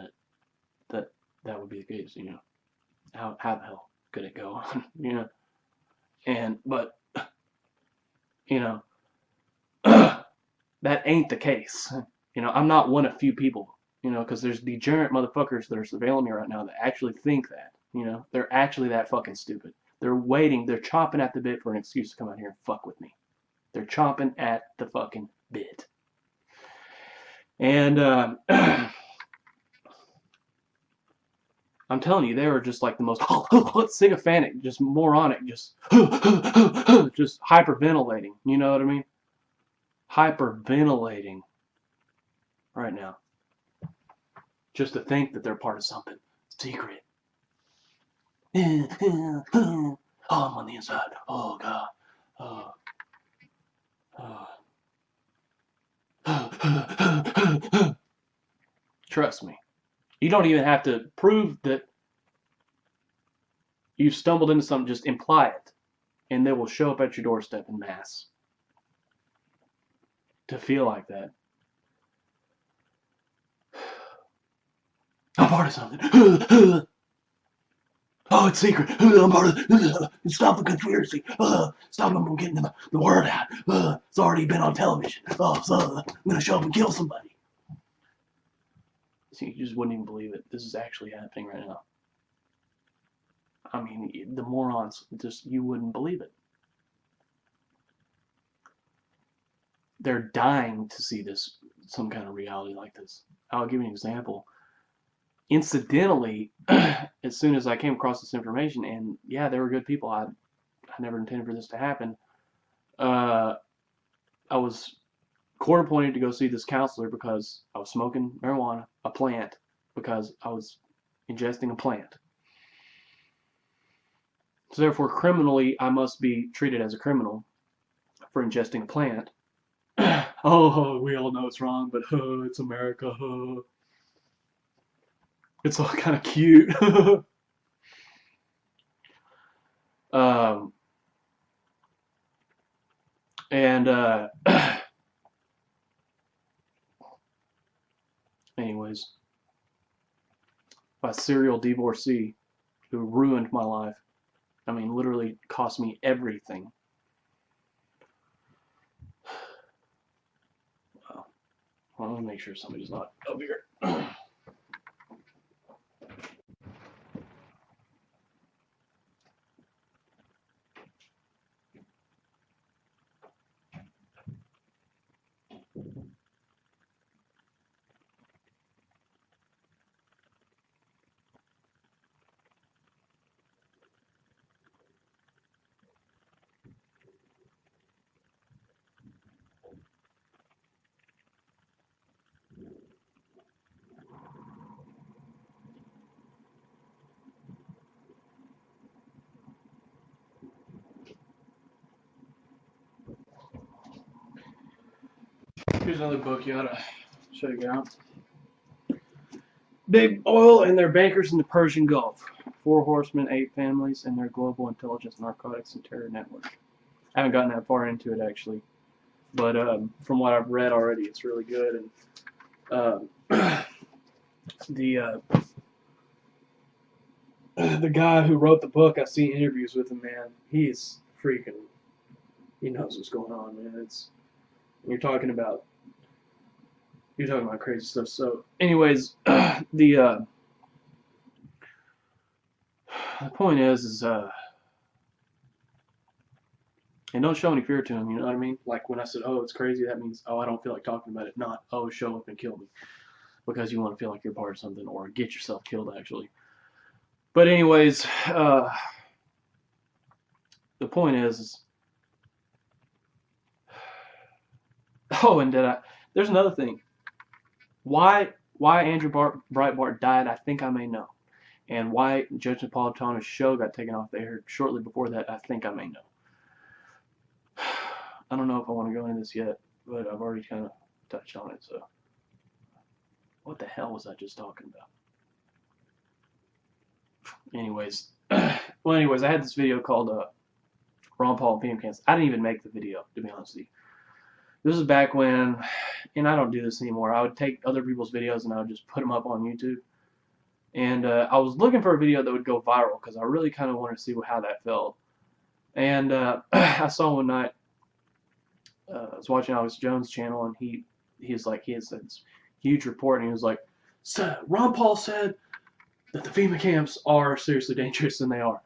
Speaker 1: that would be the case, you know. How the hell could it go on, you know? But you know, that ain't the case. You know, I'm not one of few people, you know, because there's degenerate motherfuckers that are surveilling me right now that actually think that, you know. They're actually that fucking stupid. They're waiting, they're chomping at the bit for an excuse to come out here and fuck with me. They're chomping at the fucking bit. And I'm telling you, they were just like the most sycophantic, just moronic, just hyperventilating. You know what I mean? Hyperventilating right now. Just to think that they're part of something secret. Oh, I'm on the inside. Oh, God. Trust me. You don't even have to prove that you stumbled into something. Just imply it. And they will show up at your doorstep in mass. To feel like that. I'm part of something. Oh, it's secret. I'm part of stop the conspiracy. Stop them from getting the word out. It's already been on television. So I'm going to show up and kill somebody. See, you just wouldn't even believe it. This is actually happening right now. I mean, the morons, just, you wouldn't believe it. They're dying to see this, some kind of reality like this. I'll give you an example. Incidentally, as soon as I came across this information, and yeah, they were good people. I never intended for this to happen. I was court appointed to go see this counselor because I was smoking marijuana, a plant, because I was ingesting a plant. So therefore, criminally, I must be treated as a criminal for ingesting a plant. Oh, we all know it's wrong, but it's America. It's all kind of cute. And anyways, my serial divorcee who ruined my life. I mean, literally cost me everything. Wow. Well, let me make sure somebody's not over here. Here's another book you ought to check out. Big Oil and Their Bankers in the Persian Gulf. 4 Horsemen, 8 Families, and Their Global Intelligence, Narcotics, and Terror Network. I haven't gotten that far into it, actually. But from what I've read already, it's really good. And the guy who wrote the book, I see interviews with him, man. He's freaking, he knows what's going on, man. You're talking about crazy stuff. So anyways, the point is and don't show any fear to him, you know what I mean? Like when I said, oh, it's crazy, that means, oh, I don't feel like talking about it. Not, oh, show up and kill me because you want to feel like you're part of something, or get yourself killed, actually. But anyways, the point is oh, and there's another thing. Why Andrew Breitbart died, I think I may know. And why Judge Napolitano's show got taken off the air shortly before that, I think I may know. I don't know if I want to go into this yet, but I've already kind of touched on it, so. What the hell was I just talking about? Anyways, well, anyways, I had this video called Ron Paul and PM Camps. I didn't even make the video, to be honest with you. This is back when, and I don't do this anymore, I would take other people's videos and I would just put them up on YouTube. And I was looking for a video that would go viral because I really kind of wanted to see how that felt. And I saw one night, I was watching Alex Jones' channel, and he has this huge report, and he was like, so, Ron Paul said that the FEMA camps are seriously dangerous, and they are.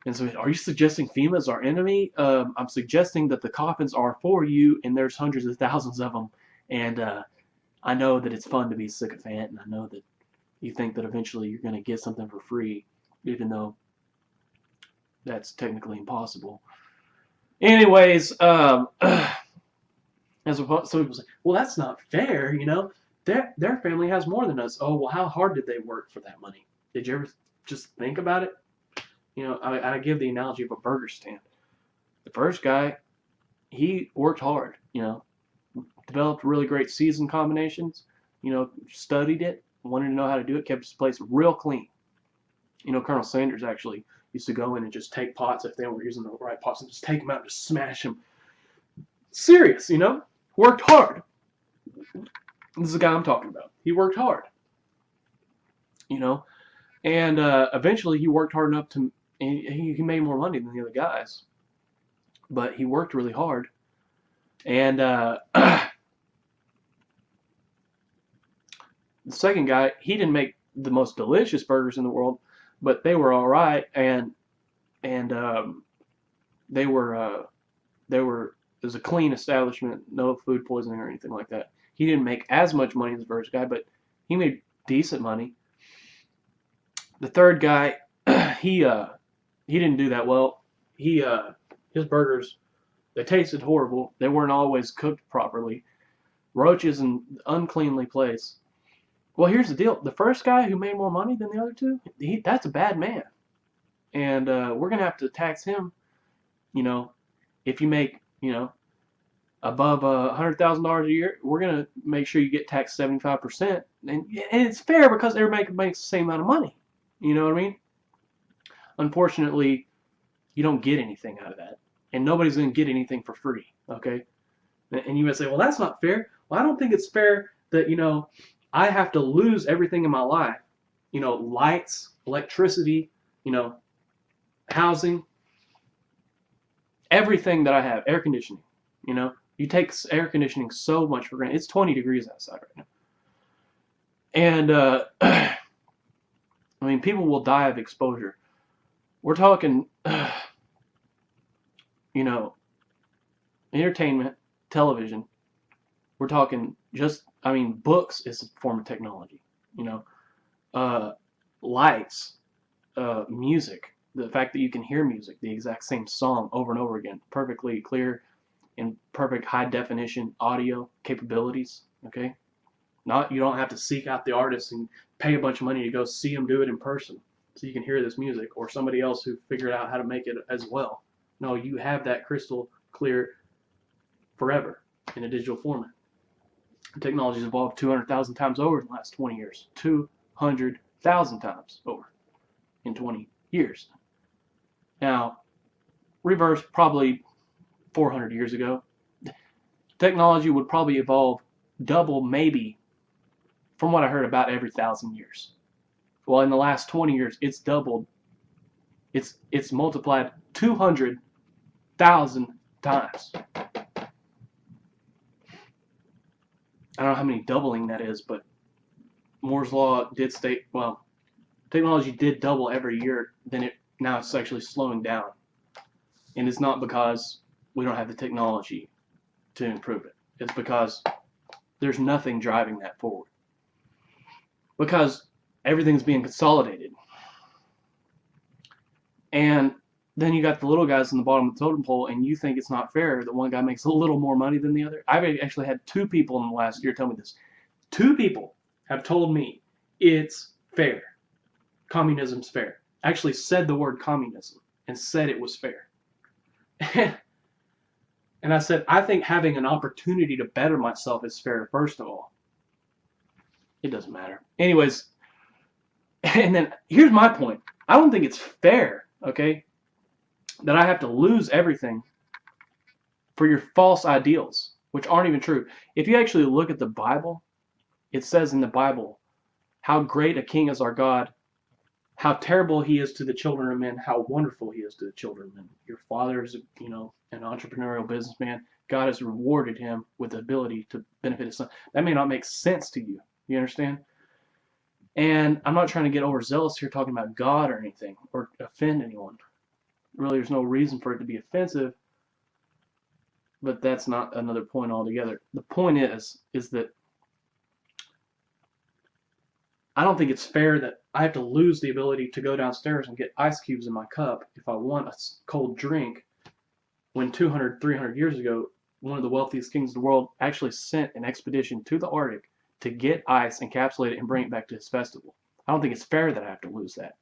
Speaker 1: And so, are you suggesting FEMA is our enemy? I'm suggesting that the coffins are for you, and there's hundreds of thousands of them. And I know that it's fun to be sycophant, and I know that you think that eventually you're going to get something for free, even though that's technically impossible. Anyways, as some people say, well, that's not fair, you know. Their family has more than us. Oh, well, how hard did they work for that money? Did you ever just think about it? You know, I give the analogy of a burger stand. The first guy, he worked hard, you know, developed really great season combinations, you know, studied it, wanted to know how to do it, kept his place real clean. You know, Colonel Sanders actually used to go in and just take pots, if they weren't using the right pots, and just take them out and just smash them. Serious, you know, worked hard. This is the guy I'm talking about. He worked hard, you know, and eventually he worked hard enough to, he made more money than the other guys, but he worked really hard. And the second guy, he didn't make the most delicious burgers in the world, but they were all right, and they were it was a clean establishment, no food poisoning or anything like that. He didn't make as much money as the first guy, but he made decent money. The third guy, he didn't do that well. his burgers, they tasted horrible. They weren't always cooked properly. Roaches in uncleanly place. Well, here's the deal. The first guy who made more money than the other two, that's a bad man. And we're going to have to tax him, you know, if you make, above $100,000 a year, we're going to make sure you get taxed 75%. And it's fair because everybody makes the same amount of money. You know what I mean? Unfortunately, you don't get anything out of that. And nobody's going to get anything for free, okay? And you would say, well, that's not fair. Well, I don't think it's fair that, I have to lose everything in my life. Lights, electricity, housing, everything that I have, air conditioning, You take air conditioning so much for granted. It's 20 degrees outside right now. And, I mean, people will die of exposure. We're talking, entertainment, television. We're talking books is a form of technology. Lights, music. The fact that you can hear music, the exact same song over and over again, perfectly clear, in perfect high definition audio capabilities. Okay, you don't have to seek out the artist and pay a bunch of money to go see them do it in person, so you can hear this music, or somebody else who figured out how to make it as well. No, you have that crystal clear forever in a digital format. Technology's evolved 200,000 times over in the last 20 years. 200,000 times over in 20 years. Now, reverse probably 400 years ago, technology would probably evolve double, maybe, from what I heard, about every 1,000 years. Well, in the last 20 years, it's doubled. It's multiplied 200,000 times. I don't know how many doubling that is, but Moore's Law did state, well, technology did double every year, now it's actually slowing down. And it's not because we don't have the technology to improve it. It's because there's nothing driving that forward. Because everything's being consolidated. And then you got the little guys in the bottom of the totem pole, and you think it's not fair that one guy makes a little more money than the other. I've actually had 2 people in the last year tell me this. 2 people have told me it's fair. Communism's fair. Actually said the word communism and said it was fair. And I said, I think having an opportunity to better myself is fair, first of all. It doesn't matter. Anyways, and then here's my point. I don't think it's fair, okay, that I have to lose everything for your false ideals, which aren't even true. If you actually look at the Bible, it says in the Bible how great a king is our God, how terrible he is to the children of men, how wonderful he is to the children of men. Your father is, an entrepreneurial businessman. God has rewarded him with the ability to benefit his son. That may not make sense to you. You understand? And I'm not trying to get overzealous here talking about God or anything, or offend anyone. Really, there's no reason for it to be offensive, but that's not another point altogether. The point is that I don't think it's fair that I have to lose the ability to go downstairs and get ice cubes in my cup if I want a cold drink, when 200, 300 years ago, one of the wealthiest kings of the world actually sent an expedition to the Arctic to get ice, encapsulate it, and bring it back to his festival. I don't think it's fair that I have to lose that.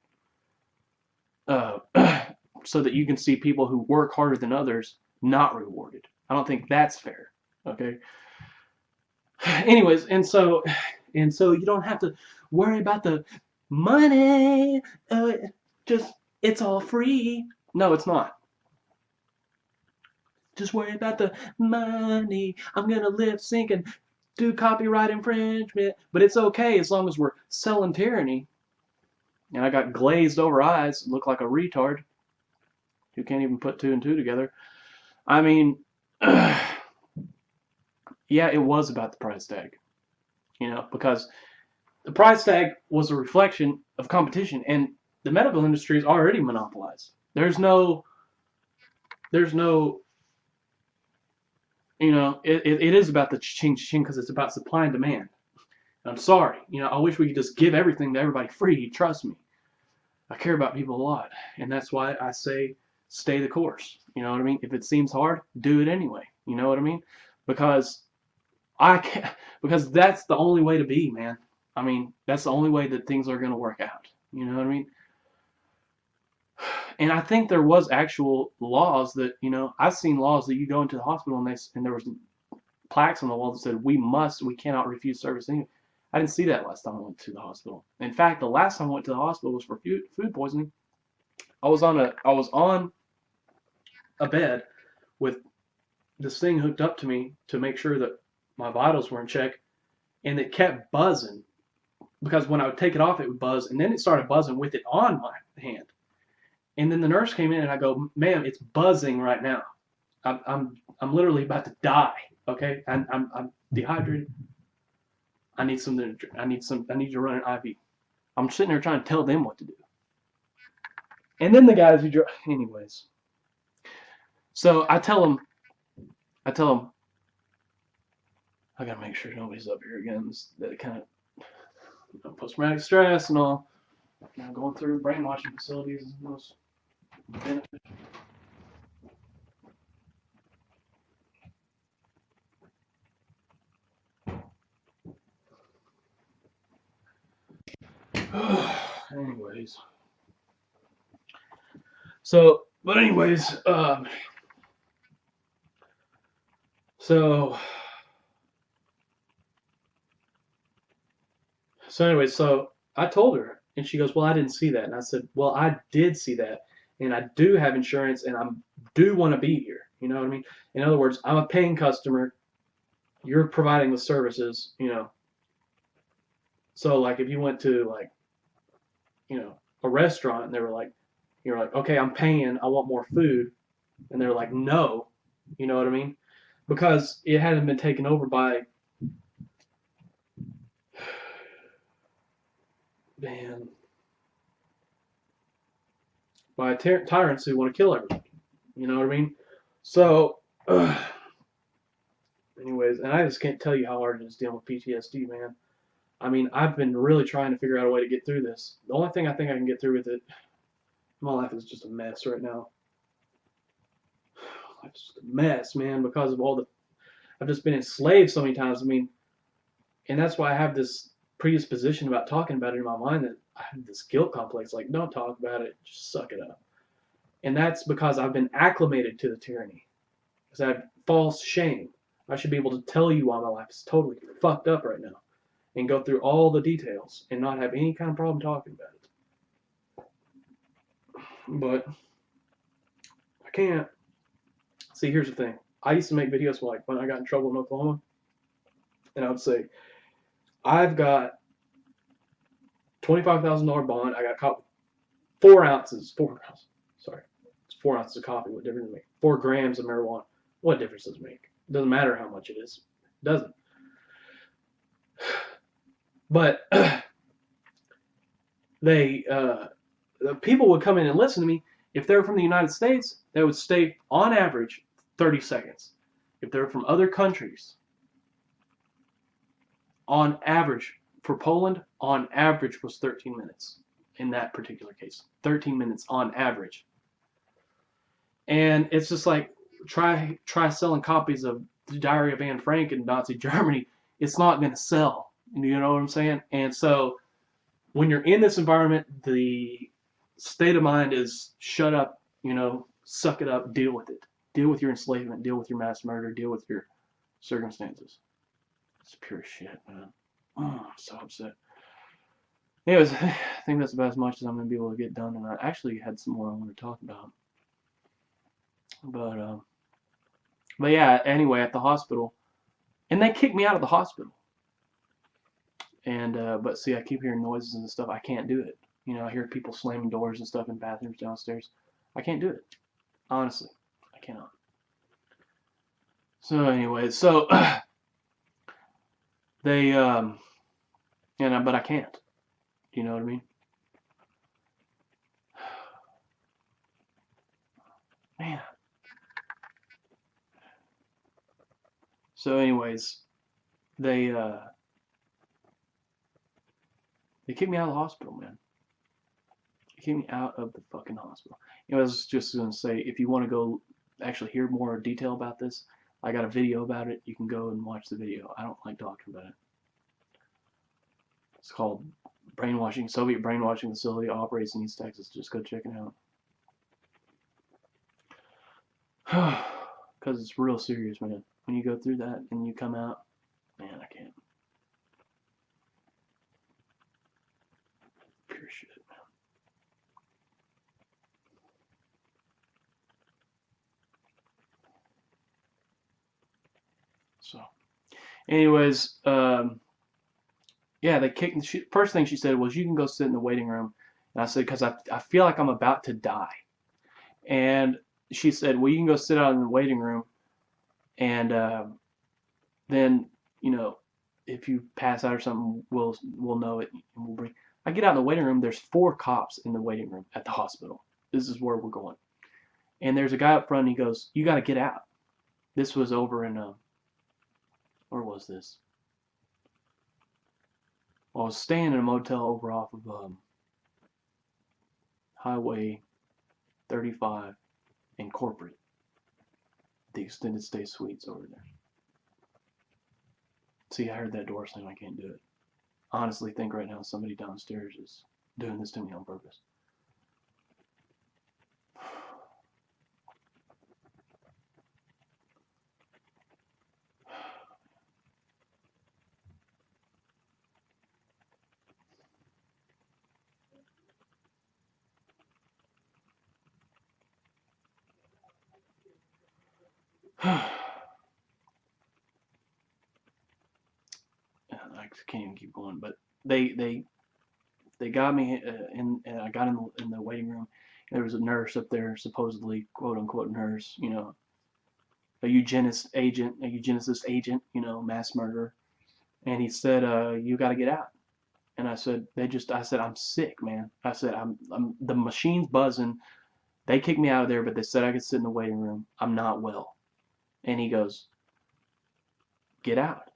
Speaker 1: So that you can see people who work harder than others not rewarded. I don't think that's fair. Okay. Anyways, and so you don't have to worry about the money. It's all free. No, it's not. Just worry about the money. I'm gonna lip sync and do copyright infringement, but it's okay as long as we're selling tyranny. And I got glazed over eyes, look like a retard who can't even put 2 and 2 together. I mean, yeah, it was about the price tag, because the price tag was a reflection of competition, and the medical industry is already monopolized. There's no, it is about the ching because it's about supply and demand. And I'm sorry, I wish we could just give everything to everybody free. Trust me, I care about people a lot, and that's why I say stay the course. You know what I mean? If it seems hard, do it anyway. You know what I mean? Because I can't, because that's the only way to be, man. I mean, that's the only way that things are going to work out. You know what I mean? And I think there was actual laws that, I've seen laws that you go into the hospital and there was plaques on the wall that said we cannot refuse service anyway. I didn't see that last time I went to the hospital. In fact, the last time I went to the hospital was for food poisoning. I was on a bed with this thing hooked up to me to make sure that my vitals were in check, and it kept buzzing because when I would take it off, it would buzz, and then it started buzzing with it on my hand. And then the nurse came in, and I go, "Ma'am, it's buzzing right now. I'm literally about to die. Okay, I'm dehydrated. I need something. I need you to run an IV." I'm sitting there trying to tell them what to do. And then the guys who anyways. So I tell them, I gotta make sure nobody's up here again. That kind of post-traumatic stress and all. Going through brainwashing facilities is the most beneficial. Anyways. So I told her, and she goes, "Well, I didn't see that." And I said, "Well, I did see that, and I do have insurance, and I do want to be here." You know what I mean? In other words, I'm a paying customer. You're providing the services, So like, if you went to a restaurant and you're like, "Okay, I'm paying. I want more food," and they're like, "No," you know what I mean? Because it hadn't been taken over by tyrants who want to kill everybody. You know what I mean? So, anyways, and I just can't tell you how hard it is dealing with PTSD, man. I mean, I've been really trying to figure out a way to get through this. The only thing I think I can get through with it, my life is just a mess right now. Life's just a mess, man, because of I've just been enslaved so many times. I mean, and that's why I have this predisposition about talking about it in my mind, that I have this guilt complex, like, don't talk about it, just suck it up. And that's because I've been acclimated to the tyranny. Because I have false shame. I should be able to tell you why my life is totally fucked up right now and go through all the details and not have any kind of problem talking about it. But I can't. See, here's the thing. I used to make videos like when I got in trouble in Oklahoma, and I would say, I've got $25,000 bond. I got caught with 4 ounces. Sorry. It's 4 ounces of coffee. What difference does it make? 4 grams of marijuana. What difference does it make? It doesn't matter how much it is. It doesn't. But the people would come in and listen to me. If they're from the United States, they would stay on average 30 seconds. If they're from other countries, on average, for Poland, on average was 13 minutes in that particular case. 13 minutes on average. And it's just like, try selling copies of The Diary of Anne Frank in Nazi Germany. It's not going to sell. You know what I'm saying? And so when you're in this environment, the state of mind is shut up, suck it up, deal with it. Deal with your enslavement, deal with your mass murder, deal with your circumstances. It's pure shit, man. Oh, I'm so upset. Anyways, I think that's about as much as I'm going to be able to get done. And I actually had some more I want to talk about. But yeah, anyway, at the hospital. And they kicked me out of the hospital. And, but see, I keep hearing noises and stuff. I can't do it. I hear people slamming doors and stuff in bathrooms downstairs. I can't do it. Honestly, I cannot. So anyways, they, but I can't. You know what I mean? Man. So anyways, they kicked me out of the hospital, man. They Kick me out of the fucking hospital. I was just gonna say, if you want to go actually hear more detail about this, I got a video about it. You can go and watch the video. I don't like talking about it. It's called Brainwashing, Soviet Brainwashing Facility Operates in East Texas. Just go check it out. Because it's real serious, man. When you go through that and you come out, man, I can't. Pure shit, man. So, anyways, yeah, they kicked. First thing she said was, "You can go sit in the waiting room," and I said, "Because I feel like I'm about to die." And she said, "Well, you can go sit out in the waiting room, and then if you pass out or something, we'll know it, and we'll bring." I get out in the waiting room. There's 4 cops in the waiting room at the hospital. This is where we're going. And there's a guy up front. And he goes, "You got to get out." This was over in where was this? I was staying in a motel over off of Highway 35 in Corporate, the extended stay suites over there. See, I heard that door slam. I can't do it. I honestly think right now somebody downstairs is doing this to me on purpose. I can't even keep going, but they got me in, and I got in the waiting room. And there was a nurse up there, supposedly quote unquote nurse, a eugenicist agent, mass murderer. And he said, "You got to get out." And I said, I said, "I'm sick, man." I said, the machine's buzzing. They kicked me out of there, but they said I could sit in the waiting room. I'm not well." And he goes, "Get out."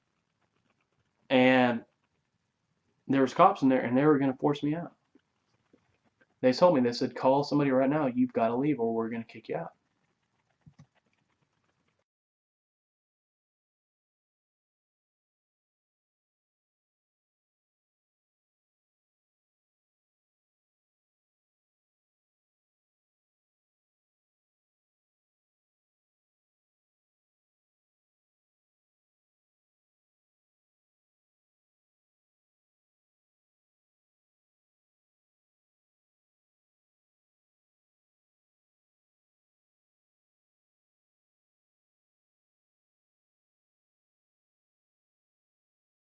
Speaker 1: And there was cops in there, and they were going to force me out. They told me, they said, "Call somebody right now. You've got to leave, or we're going to kick you out."